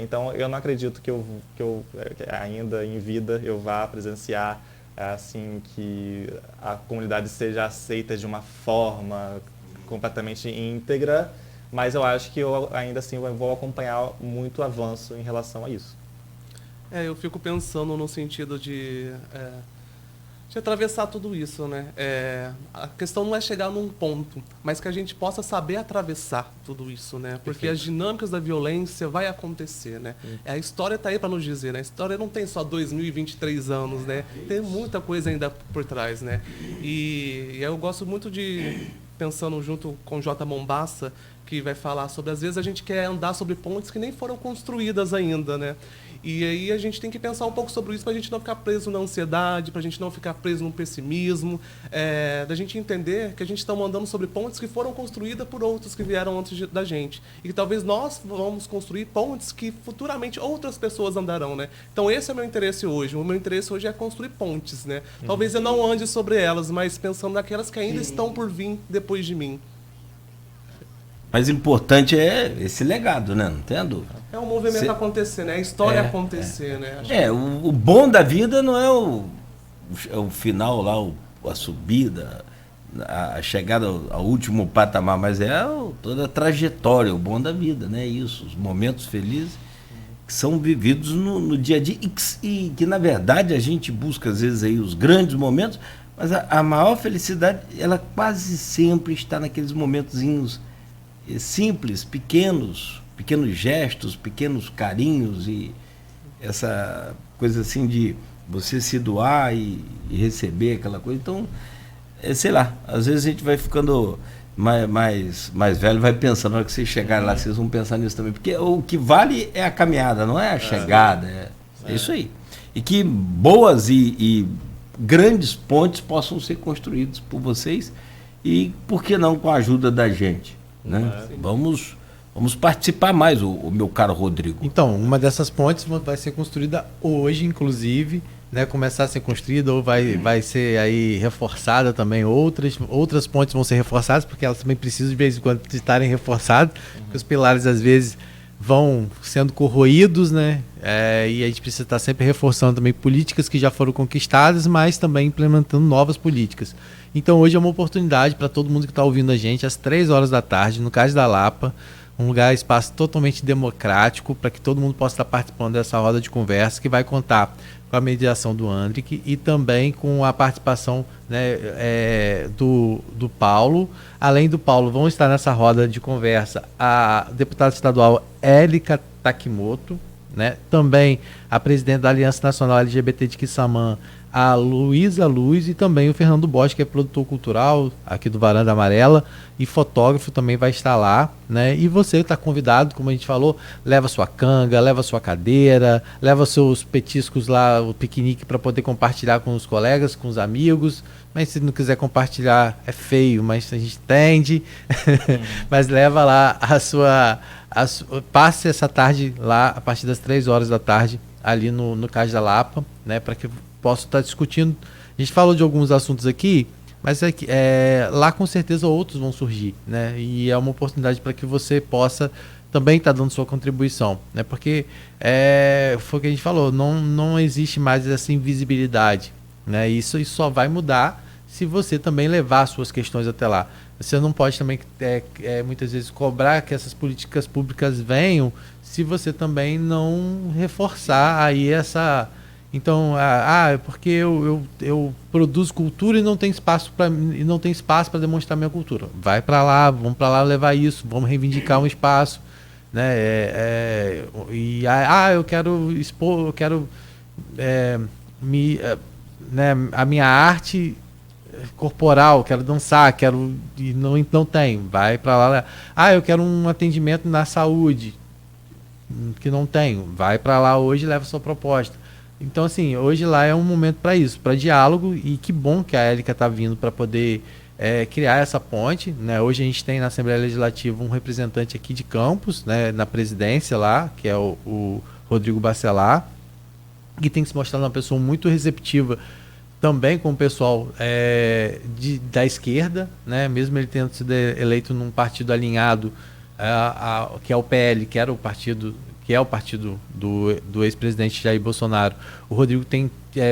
Então, eu não acredito que eu ainda em vida eu vá presenciar assim que a comunidade seja aceita de uma forma completamente íntegra, mas eu acho que eu ainda assim vou acompanhar muito avanço em relação a isso. Eu fico pensando no sentido de atravessar tudo isso, né? A questão não é chegar num ponto, mas que a gente possa saber atravessar tudo isso, né? Porque Perfeito. as dinâmicas da violência vai acontecer, né? A história está aí para nos dizer, né? A história não tem só 2023 anos, né? Tem muita coisa ainda por trás, né? E eu gosto muito de, pensando junto com o J. Mombassa, que vai falar sobre, às vezes a gente quer andar sobre pontes que nem foram construídas ainda, né? E aí a gente tem que pensar um pouco sobre isso para a gente não ficar preso na ansiedade, para a gente não ficar preso no pessimismo, da gente entender que a gente está andando sobre pontes que foram construídas por outros que vieram antes da gente. E que talvez nós vamos construir pontes que futuramente outras pessoas andarão, né? Então esse é o meu interesse hoje. O meu interesse hoje é construir pontes, né? Talvez eu não ande sobre elas, mas pensando naquelas que ainda estão por vir depois de mim. Mas importante é esse legado, né? Não tem dúvida. É um movimento acontecer, né? A história acontecer, né? O bom da vida não é o final lá, a subida, a chegada ao último patamar, mas toda a trajetória, o bom da vida, né? Isso, os momentos felizes que são vividos no dia a dia e que, na verdade, a gente busca, às vezes, aí os grandes momentos, mas a maior felicidade, ela quase sempre está naqueles momentozinhos simples, pequenos, pequenos gestos, pequenos carinhos e essa coisa assim de você se doar e receber aquela coisa. Então, sei lá, às vezes a gente vai ficando mais velho, vai pensando, na hora que vocês chegarem lá, vocês vão pensar nisso também, porque o que vale é a caminhada, não é a chegada, é isso aí. E que boas e grandes pontes possam ser construídos por vocês e, por que não, com a ajuda da gente, né? Vamos participar mais, o meu caro Rodrigo. Então, uma dessas pontes vai ser construída hoje, inclusive, né, começar a ser construída ou vai ser aí reforçada também. Outras pontes vão ser reforçadas, porque elas também precisam de vez em quando de estarem reforçadas, porque os pilares às vezes vão sendo corroídos, né? E a gente precisa estar sempre reforçando também políticas que já foram conquistadas, mas também implementando novas políticas. Então hoje é uma oportunidade para todo mundo que está ouvindo a gente, às 3 horas da tarde, no Cais da Lapa, um lugar, espaço totalmente democrático, para que todo mundo possa estar participando dessa roda de conversa, que vai contar com a mediação do Andrick e também com a participação, né, do Paulo. Além do Paulo, vão estar nessa roda de conversa a deputada estadual Élica Takimoto, né, também a presidente da Aliança Nacional LGBT de Quissamã, a Luísa Luz, e também o Fernando Bosch, que é produtor cultural aqui do Varanda Amarela e fotógrafo, também vai estar lá, né? E você está convidado, como a gente falou, leva sua canga, leva sua cadeira, leva seus petiscos lá, o piquenique, para poder compartilhar com os colegas, com os amigos. Mas se não quiser compartilhar, é feio, mas a gente entende. Mas leva lá passe essa tarde lá, a partir das 3 horas da tarde, ali no Cais da Lapa, né, para que posso estar discutindo. A gente falou de alguns assuntos aqui, mas lá com certeza outros vão surgir, né? E é uma oportunidade para que você possa também estar dando sua contribuição, né? Porque foi o que a gente falou, não existe mais essa invisibilidade, né? Isso só vai mudar se você também levar suas questões até lá. Você não pode também muitas vezes cobrar que essas políticas públicas venham se você também não reforçar aí essa... Então, porque eu produzo cultura e não tem espaço para demonstrar minha cultura. Vai para lá, vamos para lá levar isso, vamos reivindicar um espaço, né? Eu quero expor, eu quero a minha arte corporal, quero dançar, e não tem, vai para lá. Eu quero um atendimento na saúde, que não tenho, vai para lá hoje e leva sua proposta. Então, assim, hoje lá é um momento para isso, para diálogo, e que bom que a Élica está vindo para poder criar essa ponte, né? Hoje a gente tem na Assembleia Legislativa um representante aqui de Campos, né, na presidência lá, que é o Rodrigo Bacelar, que tem se mostrado uma pessoa muito receptiva também com o pessoal da esquerda, né? Mesmo ele tendo sido eleito num partido alinhado, que é o PL, que é o partido do ex-presidente Jair Bolsonaro. O Rodrigo tem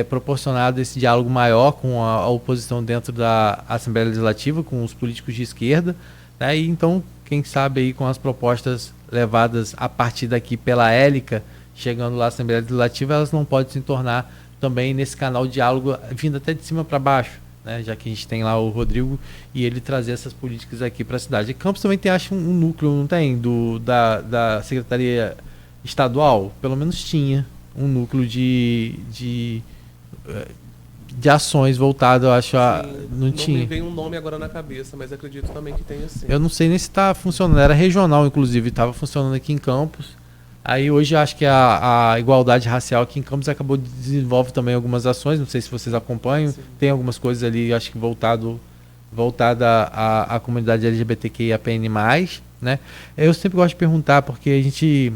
proporcionado esse diálogo maior com a oposição dentro da Assembleia Legislativa, com os políticos de esquerda, né? E então, quem sabe aí com as propostas levadas a partir daqui pela Élica, chegando lá à Assembleia Legislativa, elas não podem se tornar também nesse canal de diálogo vindo até de cima para baixo, né? Já que a gente tem lá o Rodrigo e ele trazer essas políticas aqui para a cidade. E Campos também tem, acho, um núcleo, não tem? Da Secretaria Estadual, pelo menos tinha um núcleo de ações voltado, eu acho, não tinha. Não me vem um nome agora na cabeça, mas acredito também que tenha sim. Eu não sei nem se está funcionando, era regional, inclusive, estava funcionando aqui em Campos. Aí hoje acho que a igualdade racial aqui em Campos desenvolve também algumas ações, não sei se vocês acompanham, sim. Tem algumas coisas ali, acho que voltada à comunidade LGBTQIAPN+, né? Eu sempre gosto de perguntar, porque a gente...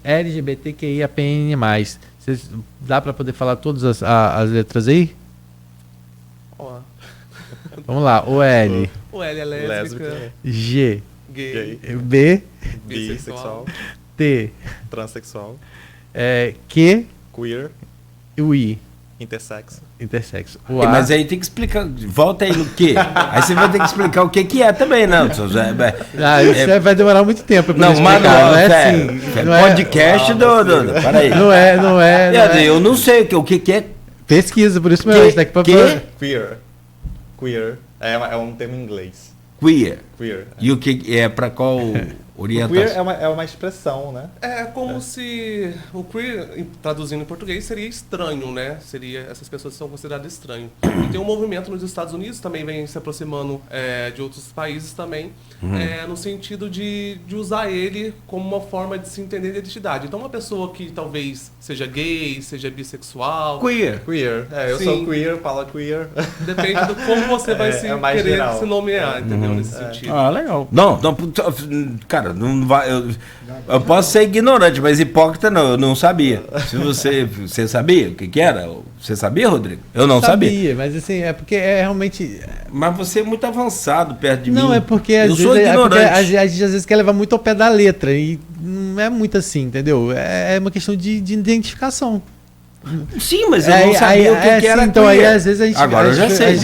LGBTQIAPN+. Dá para poder falar todas as letras aí? Ó. Vamos lá. O L. O L é lésbica. G. Gay. B. Bissexual. T. Transexual. Q. Queer. E o I. Intersexo. Intersexo. Mas aí tem que explicar. Volta aí no quê? Aí você vai ter que explicar o que é também, não. Isso vai demorar muito tempo. Não, mas não é assim. Podcast Peraí. Não é. Eu não sei o que é. Pesquisa, por isso mesmo. Queer. É um termo em inglês. Queer. Queer. E o que é para qual O orientação. queer é uma expressão, né? É como se o queer, traduzindo em português, seria estranho, né? Seria, essas pessoas são consideradas estranhas. E tem um movimento nos Estados Unidos, também vem se aproximando de outros países também, no sentido de usar ele como uma forma de se entender a identidade. Então uma pessoa que talvez seja gay, seja bissexual... Queer. Queer. Eu Sim. sou queer, fala queer. Depende do como você vai É mais querer geral. se nomear, entendeu? Nesse sentido. Ah, legal. Não, cara, não vai. Eu posso ser ignorante, mas hipócrita não, eu não sabia. Se você sabia o que era? Você sabia, Rodrigo? Eu não sabia. Mas assim, é porque é realmente. Mas você é muito avançado perto de mim. Não, é porque eu às sou vezes, ignorante. a gente às vezes quer levar muito ao pé da letra. E não é muito assim, entendeu? É uma questão de identificação. Sim, mas eu não sabia o que era. Então queer. aí às vezes a gente. Agora eu já sei.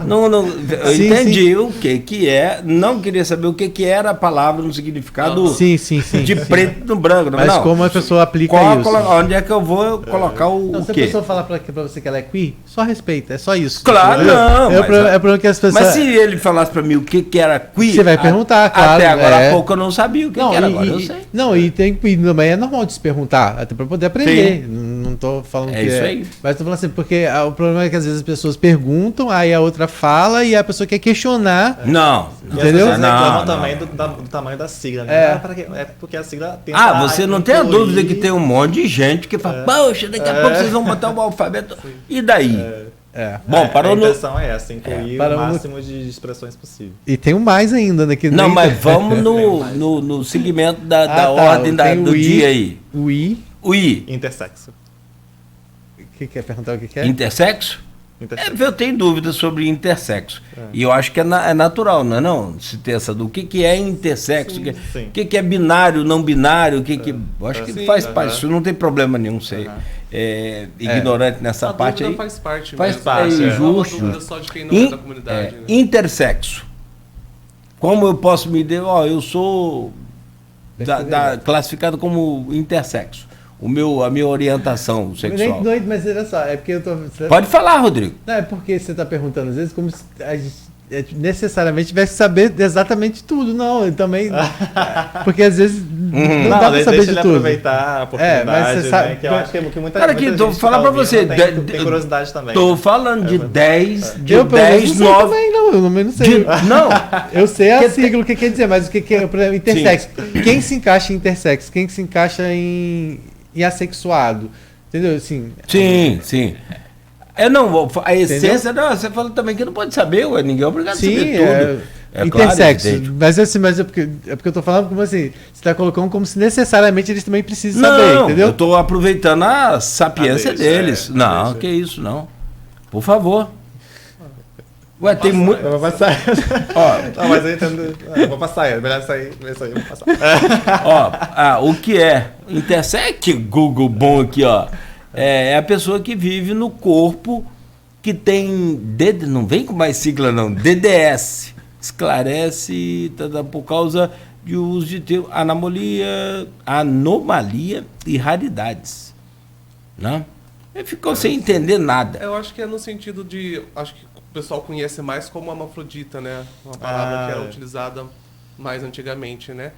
Não, eu Sim, entendi o que é. Não queria saber o que era a palavra no significado Sim. de preto no branco. Mas não. como a pessoa aplica isso? Onde é que eu vou colocar Não, o se a quê? pessoa falar pra você que ela é queer, só respeita, é só isso. Claro, Entendeu? não. É o problema que as pessoas. Mas se ele falasse pra mim o que era queer... Você vai perguntar, claro. Até agora é. há pouco eu não sabia o que era, agora eu sei. Não, e também é normal de se perguntar, até pra poder aprender. Não tô falando É que isso aí. Mas tô falando assim, porque o problema é que às vezes as pessoas perguntam, aí a outra fala e a pessoa quer questionar. Não. E as Entendeu? pessoas reclamam Não. também do tamanho da sigla, né? É porque a sigla tem. Você não tem a dúvida que tem um monte de gente que fala, poxa, daqui a pouco vocês vão botar o alfabeto. E daí? Bom, parou a no... intenção é essa, incluir parou o no- máximo de expressões possível. E tem um mais ainda, né? Que Não, nem- mas vamos no segmento da tá, ordem tem do o I, dia aí. O I. O I. Intersexo. O que quer perguntar o que é? Intersexo? Intersexo. Eu tenho dúvidas sobre intersexo. E eu acho que é natural, não é não? Se ter essa do que é intersexo, sim. o que é binário, não binário, eu acho que Sim, faz parte, isso não tem problema nenhum ser ignorante nessa A parte dúvida aí. faz parte Faz mesmo. parte, Não é uma justo. dúvida só de quem não é da comunidade. né? Intersexo. Como eu posso me dizer, eu sou classificado como intersexo. A minha orientação sexual. Mas olha só, é porque eu tô. Pode falar, Rodrigo. Não, é porque você está perguntando às vezes como se a gente necessariamente tivesse que saber exatamente tudo. Não, eu também. Porque às vezes não dá pra saber deixa de ele tudo. aproveitar a oportunidade, mas você sabe- né? Que eu acho que muita Cara, muita aqui, tô gente que falando pra ouvindo você, tem curiosidade também. Tô né? falando de 10, de Eu, pelo menos, 10, não sei 9. também, não. Eu não sei. Não, Eu sei a Que sigla, o que quer dizer, mas o que é por exemplo, intersexo. Quem se encaixa em intersexo? Quem se encaixa em assexuado? Entendeu? Assim, sim. A essência, não, você falou também que não pode saber, ninguém é obrigado a sim, saber tudo. intersexo. Claro, Mas assim, é porque eu tô falando como assim, você está colocando como se necessariamente eles também precisam saber, não, entendeu? eu tô aproveitando a sapiência deles. Não, deixa. que isso, não. Por favor. Ué, tem muito... Eu vou passar. Ó, Não, mas eu entendo. Eu vou passar, é melhor sair. Eu vou passar. o que é intersect, Google bom aqui, ó. É a pessoa que vive no corpo que tem não vem com mais sigla não, DDS, esclarece por causa de uso de termo anomalia e raridades, né? Ele ficou sem entender nada. Eu acho que é no sentido de... Acho que o pessoal conhece mais como hermafrodita, né? Uma palavra que era utilizada mais antigamente, né?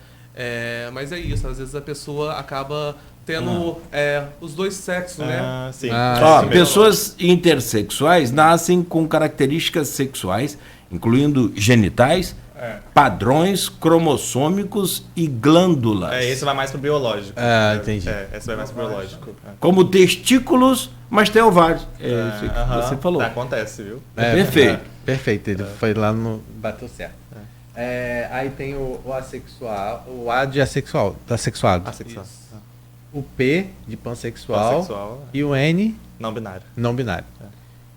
Mas é isso, às vezes a pessoa acaba tendo os dois sexos, né? Sim. Pessoas intersexuais nascem com características sexuais, incluindo genitais, padrões cromossômicos e glândulas, Esse vai mais pro biológico. Entendi. Esse vai mais pro biológico. como testículos, mas tem ovários. Isso que você falou. Acontece, viu? Perfeito. Perfeito, ele foi lá no. Bateu certo. Aí tem o assexual, o A de assexual, assexuado. Assexual. O P de pansexual, Pansexual, e o N não binário. não binário.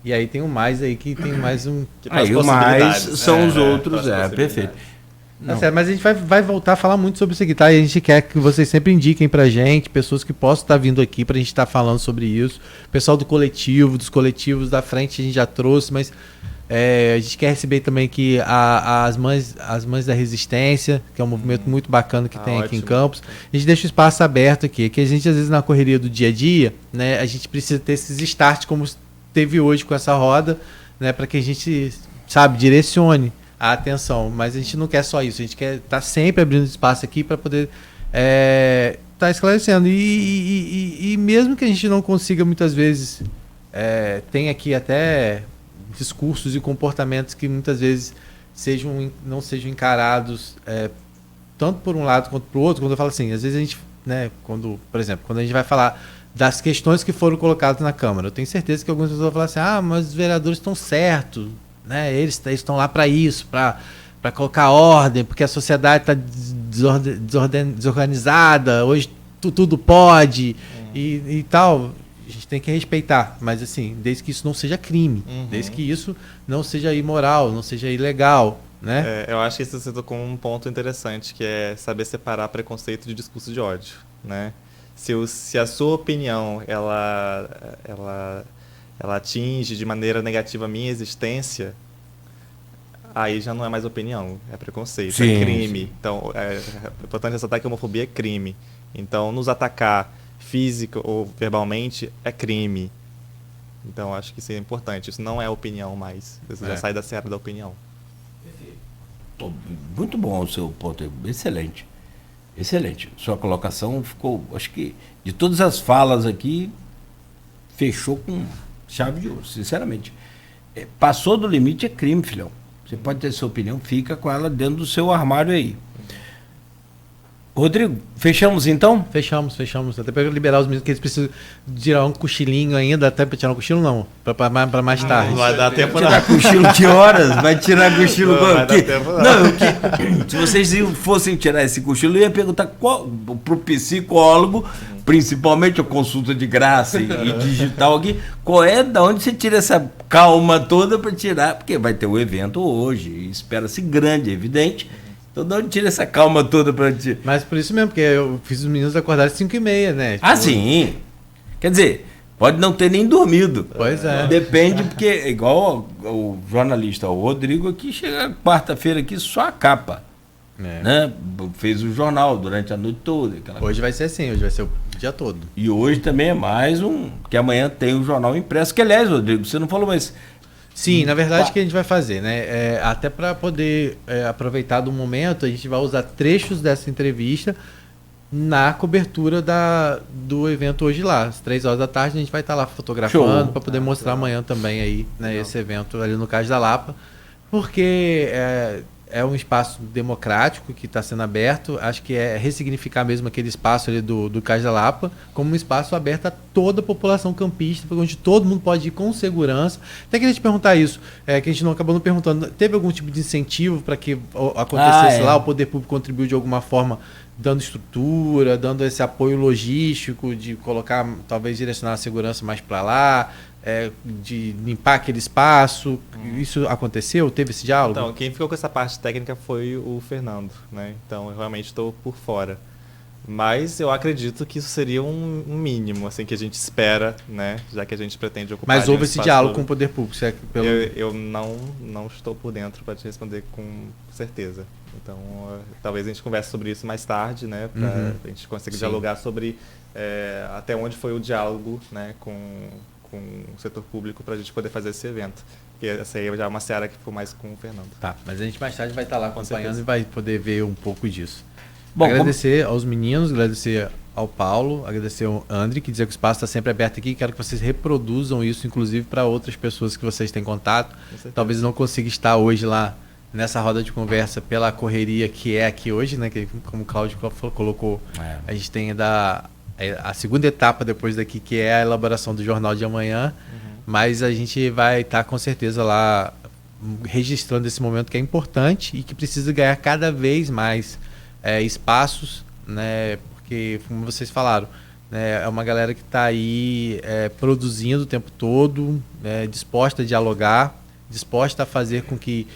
E aí tem o mais aí que tem mais um. Que traz Aí o mais possibilidades. são os outros, traz perfeito. Tá certo, mas a gente vai voltar a falar muito sobre isso aqui, tá? E a gente quer que vocês sempre indiquem pra gente, pessoas que possam estar vindo aqui pra gente estar falando sobre isso. Pessoal do coletivo, dos coletivos da frente a gente já trouxe, mas a gente quer receber também aqui as mães da resistência, que é um movimento muito bacana que tem aqui em ótimo. Campos. A gente deixa o espaço aberto aqui, que a gente às vezes na correria do dia a dia, né, a gente precisa ter esses starts como teve hoje com essa roda, né, para que a gente, sabe, direcione a atenção. Mas a gente não quer só isso, a gente quer estar sempre abrindo espaço aqui para poder estar esclarecendo. E mesmo que a gente não consiga muitas vezes, tem aqui até discursos e comportamentos que muitas vezes não sejam encarados tanto por um lado quanto por outro. Quando eu falo assim, às vezes a gente, né, por exemplo, quando a gente vai falar das questões que foram colocadas na Câmara, eu tenho certeza que algumas pessoas vão falar assim, mas os vereadores estão certos, né? Eles estão lá para isso, para colocar ordem, porque a sociedade está desorganizada, hoje tudo pode e tal. A gente tem que respeitar, mas assim, desde que isso não seja crime, desde que isso não seja imoral, não seja ilegal, né? Eu acho que isso você tocou um ponto interessante, que é saber separar preconceito de discurso de ódio, né? Se a sua opinião ela atinge de maneira negativa a minha existência, aí já não é mais opinião, é preconceito, Sim, é crime. sim. Então, é importante ressaltar que a homofobia é crime. Então, nos atacar física ou verbalmente é crime. Então, acho que isso é importante. Isso não é opinião mais. Você já sai da seara da opinião. Pô, muito bom o seu ponto, excelente. Excelente. Sua colocação ficou, acho que de todas as falas aqui, fechou com chave de ouro, sinceramente. Passou do limite é crime, filhão. Você pode ter sua opinião, fica com ela dentro do seu armário aí. Rodrigo, fechamos então? Fechamos. Até para liberar os meninos, que eles precisam tirar um cochilinho ainda, até para tirar um cochilo não, para mais tarde. Não vai dar tempo Tirar cochilo que horas? Vai tirar cochilo Não vai dar tempo, não. Se vocês fossem tirar esse cochilo, eu ia perguntar pro psicólogo, principalmente a consulta de graça e digital aqui, da onde você tira essa calma toda para tirar, porque vai ter o evento hoje, espera-se grande, é evidente. Então, de onde tira essa calma toda para ti? Mas por isso mesmo, porque eu fiz os meninos acordarem às 5h30, né? Sim. Quer dizer, pode não ter nem dormido. Pois é. Depende, porque igual o jornalista, o Rodrigo aqui, chega quarta-feira aqui só a capa. Né? Fez o jornal durante a noite toda. Hoje vai ser assim, hoje vai ser o dia todo. E hoje também é mais porque amanhã tem o jornal impresso, que aliás, Rodrigo, você não falou, mas... Sim, na verdade o que a gente vai fazer, né? Até para poder aproveitar do momento, a gente vai usar trechos dessa entrevista na cobertura do evento hoje lá. Às 3 horas da tarde a gente vai estar lá fotografando para poder mostrar amanhã também aí, né, esse evento ali no Cais da Lapa, porque é um espaço democrático que está sendo aberto. Acho que é ressignificar mesmo aquele espaço ali do Cais da Lapa como um espaço aberto a toda a população campista, onde todo mundo pode ir com segurança. Até queria te perguntar isso, que a gente não acabou não perguntando. Teve algum tipo de incentivo para que acontecesse lá? O poder público contribuiu de alguma forma, dando estrutura, dando esse apoio logístico, de colocar, talvez direcionar a segurança mais para lá, de limpar aquele espaço? Isso aconteceu? Teve esse diálogo? Então, quem ficou com essa parte técnica foi o Fernando, né? Então, eu realmente estou por fora. Mas eu acredito que isso seria um mínimo, assim, que a gente espera, né? Já que a gente pretende ocupar... Mas houve esse diálogo com o poder público? Eu não estou por dentro para te responder com certeza. Então, talvez a gente converse sobre isso mais tarde, né? Para a gente conseguir dialogar sobre até onde foi o diálogo, né? Com o setor público, para a gente poder fazer esse evento. Porque essa aí já é uma seara que ficou mais com o Fernando. Tá, mas a gente mais tarde vai estar lá acompanhando certeza. E vai poder ver um pouco disso. Bom, agradecer aos meninos, agradecer ao Paulo, agradecer ao André, que dizer que o espaço está sempre aberto aqui. Quero que vocês reproduzam isso, inclusive, para outras pessoas que vocês têm contato. Talvez não consiga estar hoje lá nessa roda de conversa pela correria que é aqui hoje, né? Que, como o Cláudio colocou, a gente tem a segunda etapa depois daqui, que é a elaboração do jornal de amanhã, mas a gente vai estar com certeza lá registrando esse momento que é importante e que precisa ganhar cada vez mais espaços, né? Porque, como vocês falaram, né, é uma galera que está aí produzindo o tempo todo, disposta a dialogar, disposta a fazer com que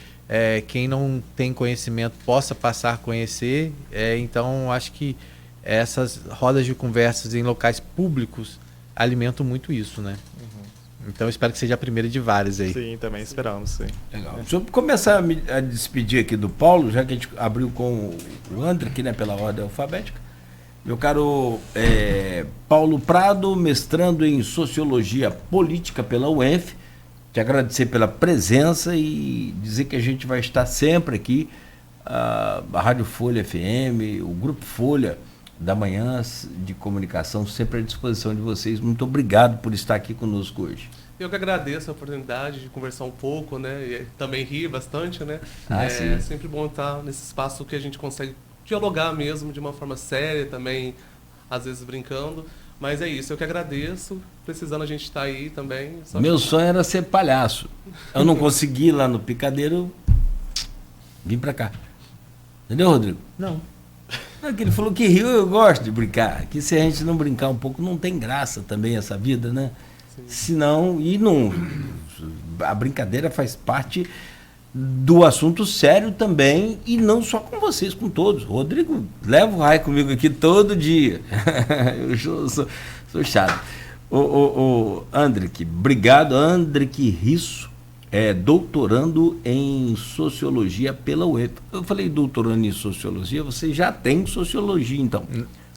quem não tem conhecimento possa passar a conhecer. Então, acho que essas rodas de conversas em locais públicos alimentam muito isso, né? Então, espero que seja a primeira de várias aí. Sim, também esperamos, sim. Legal. Deixa eu começar a despedir aqui do Paulo, já que a gente abriu com o André aqui, né, pela ordem alfabética. Meu caro Paulo Prado, mestrando em Sociologia Política pela UENF, te agradecer pela presença e dizer que a gente vai estar sempre aqui, a Rádio Folha FM, o Grupo Folha da Manhã de Comunicação, sempre à disposição de vocês. Muito obrigado por estar aqui conosco hoje. Eu que agradeço a oportunidade de conversar um pouco, né? E também rir bastante, né? Sim. É sempre bom estar nesse espaço que a gente consegue dialogar mesmo de uma forma séria, também, às vezes brincando. Mas é isso, eu que agradeço. Precisando a gente estar aí também. Meu sonho era ser palhaço. Eu não consegui lá no Picadeiro, vim pra cá. Entendeu, Rodrigo? Não. É que ele falou que riu, eu gosto de brincar. Que se a gente não brincar um pouco, não tem graça também essa vida, né? Senão, a brincadeira faz parte do assunto sério também, e não só com vocês, com todos. Rodrigo leva o raio comigo aqui todo dia. Eu sou chato. O Andrique, obrigado. Andrique Risso, doutorando em Sociologia pela UEP. Eu falei doutorando em Sociologia, você já tem Sociologia, então?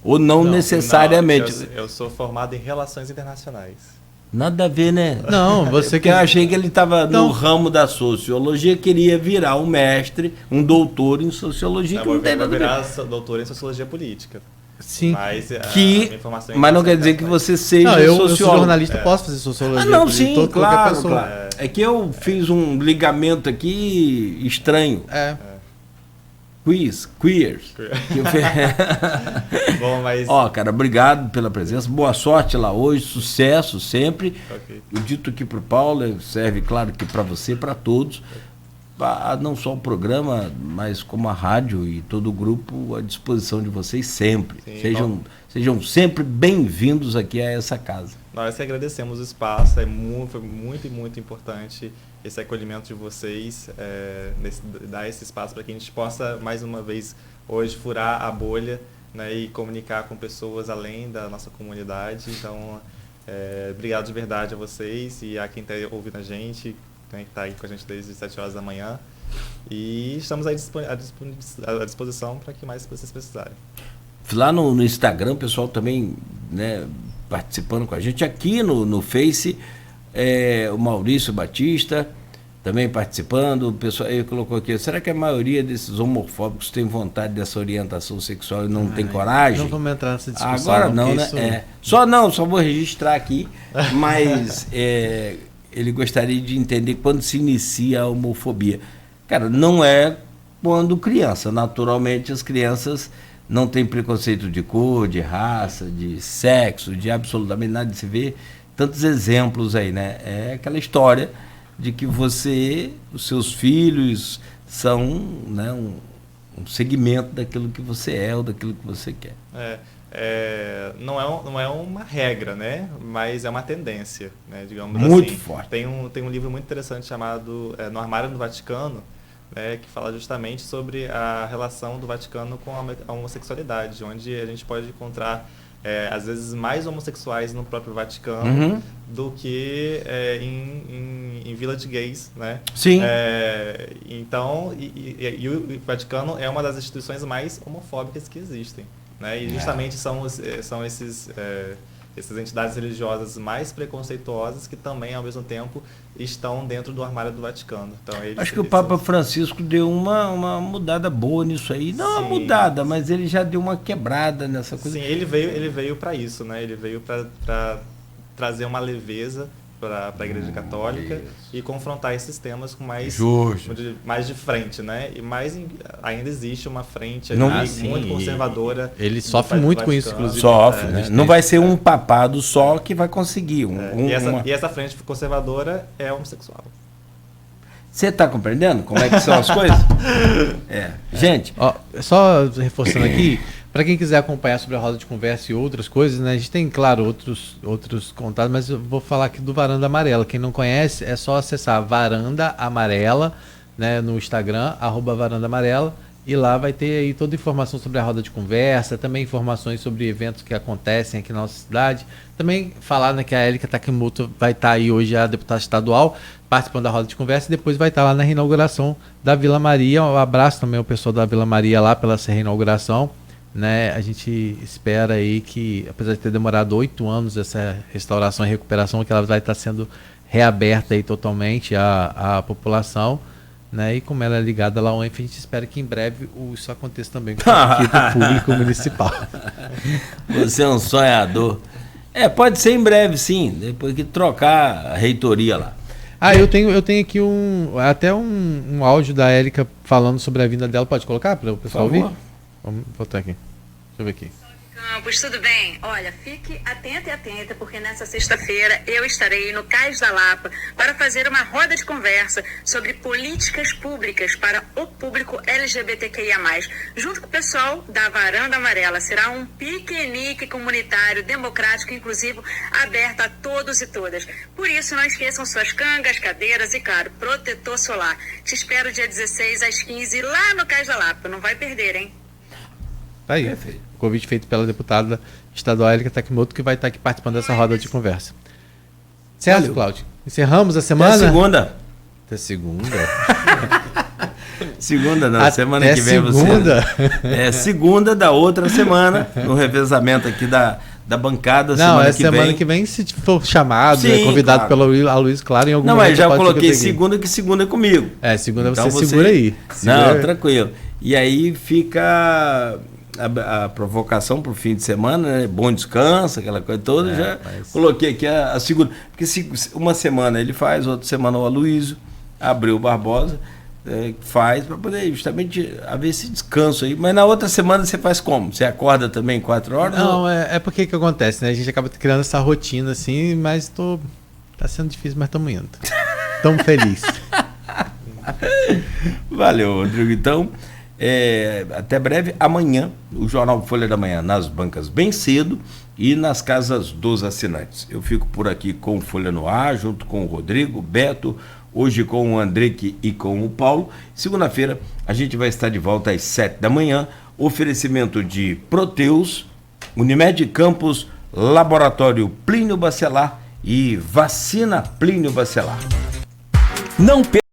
Ou não necessariamente? Não, eu sou formado em Relações Internacionais. Nada a ver, né? Não, você Porque eu achei que ele estava no ramo da sociologia, queria virar um mestre, um doutor em sociologia, que não tem nada a ver. Virar doutor em sociologia política. Sim. Mas não quer dizer que você seja eu sou sociólogo. jornalista, posso fazer sociologia. Não, sim, qualquer claro. É que eu fiz um ligamento aqui estranho. Queers. Bom, mas... Cara, obrigado pela presença, boa sorte lá hoje, sucesso sempre. Okay. Eu dito aqui para o Paulo, serve claro que para você, para todos, não só o programa, mas como a rádio e todo o grupo à disposição de vocês sempre. Sim, sejam sempre bem-vindos aqui a essa casa. Nós que agradecemos o espaço, foi muito importante esse acolhimento de vocês, dar esse espaço para que a gente possa, mais uma vez, hoje furar a bolha, né, e comunicar com pessoas além da nossa comunidade. Então, obrigado de verdade a vocês e a quem está ouvindo a gente, né, que está aí com a gente desde as 7 horas da manhã. E estamos aí à disposição para que mais vocês precisarem. Lá no Instagram, o pessoal também, né, participando com a gente. Aqui no Face, o Maurício Batista também participando. O pessoal aí colocou aqui, será que a maioria desses homofóbicos tem vontade dessa orientação sexual e não tem coragem? Não vamos entrar nessa discussão. Agora não, né? Só vou registrar aqui, mas ele gostaria de entender quando se inicia a homofobia. Cara, não é quando criança. Naturalmente, as crianças não têm preconceito de cor, de raça, de sexo, de absolutamente nada. De se ver tantos exemplos aí, né? É aquela história de que os seus filhos são, né, um segmento daquilo que você é ou daquilo que você quer. Não é uma regra, né? Mas é uma tendência, né? Digamos muito assim. Forte. Tem um livro muito interessante chamado No Armário do Vaticano, né, que fala justamente sobre a relação do Vaticano com a homossexualidade, onde a gente pode encontrar, às vezes, mais homossexuais no próprio Vaticano do que em village gays, né? Sim. Então, e o Vaticano é uma das instituições mais homofóbicas que existem, né? E justamente são essas entidades religiosas mais preconceituosas que também, ao mesmo tempo, estão dentro do armário do Vaticano. Então, acho que o Papa Francisco deu uma mudada boa nisso aí. Não uma mudada, mas ele já deu uma quebrada nessa coisa. Sim, ele veio para isso, né? Ele veio para trazer uma leveza para a Igreja Católica e confrontar esses temas com mais de frente, né? E ainda existe uma frente muito conservadora. Ele sofre muito com isso, inclusive. Sofre, né? Não vai ser um papado só que vai conseguir. E essa frente conservadora é homossexual. Você está compreendendo como é que são as coisas? Gente... Só reforçando aqui, para quem quiser acompanhar sobre a roda de conversa e outras coisas, né, a gente tem, claro, outros contatos, mas eu vou falar aqui do Varanda Amarela. Quem não conhece, é só acessar Varanda Amarela, né, no Instagram, @Varanda Amarela, e lá vai ter aí toda a informação sobre a roda de conversa, também informações sobre eventos que acontecem aqui na nossa cidade. Também falar, né, que a Érica Takimoto vai estar aí hoje, a deputada estadual, participando da roda de conversa, e depois vai estar lá na reinauguração da Vila Maria. Um abraço também ao pessoal da Vila Maria lá pela reinauguração, né? A gente espera aí que, apesar de ter demorado 8 anos essa restauração e recuperação, que ela vai estar sendo reaberta aí totalmente à população, né? E como ela é ligada lá ao UENF, a gente espera que em breve isso aconteça também com a equipe público municipal. Você é um sonhador. Pode ser em breve, sim, depois que trocar a reitoria lá. Eu tenho aqui até um áudio da Érica falando sobre a vinda dela. Pode colocar para o pessoal ouvir? Vamos botar aqui. Deixa eu ver aqui. Campos, tudo bem? Olha, fique atenta e atenta, porque nessa sexta-feira eu estarei no Cais da Lapa para fazer uma roda de conversa sobre políticas públicas para o público LGBTQIA+, junto com o pessoal da Varanda Amarela. Será um piquenique comunitário, democrático, inclusivo, aberto a todos e todas. Por isso, não esqueçam suas cangas, cadeiras e, claro, protetor solar. Te espero dia 16 às 15 lá no Cais da Lapa. Não vai perder, hein? Tá aí. Perfeito. Convite feito pela deputada estadual Érica Takimoto, que vai estar aqui participando dessa roda de conversa. Certo, valeu. Cláudio? Encerramos a semana? Até segunda. Até segunda? Segunda não, até semana que vem segunda? Você... segunda da outra semana, no revezamento aqui da bancada. Não, semana que vem, se for chamado, sim, convidado claro. Pelo Aloysio, claro, em algum momento. Não, mas já coloquei segunda, que segunda é comigo. Segunda então você segura aí. Não, tranquilo. E aí fica... A provocação para o fim de semana, né? Bom descanso, aquela coisa toda, coloquei aqui a segunda, porque uma semana ele faz, outra semana o Aloysio, Abreu Barbosa faz, para poder justamente haver esse descanso aí, mas na outra semana você faz como? Você acorda também 4 horas? Não, porque que acontece, né? A gente acaba criando essa rotina assim, mas tá sendo difícil, mas estamos indo. Estamos felizes. Valeu, Rodrigo, então... até breve. Amanhã, o Jornal Folha da Manhã nas bancas bem cedo e nas casas dos assinantes. Eu fico por aqui com o Folha no Ar, junto com o Rodrigo, Beto, hoje com o Andrique e com o Paulo. Segunda-feira a gente vai estar de volta às 7 da manhã. Oferecimento de Proteus, Unimed Campos, Laboratório Plínio Bacelar e Vacina Plínio Bacelar. Não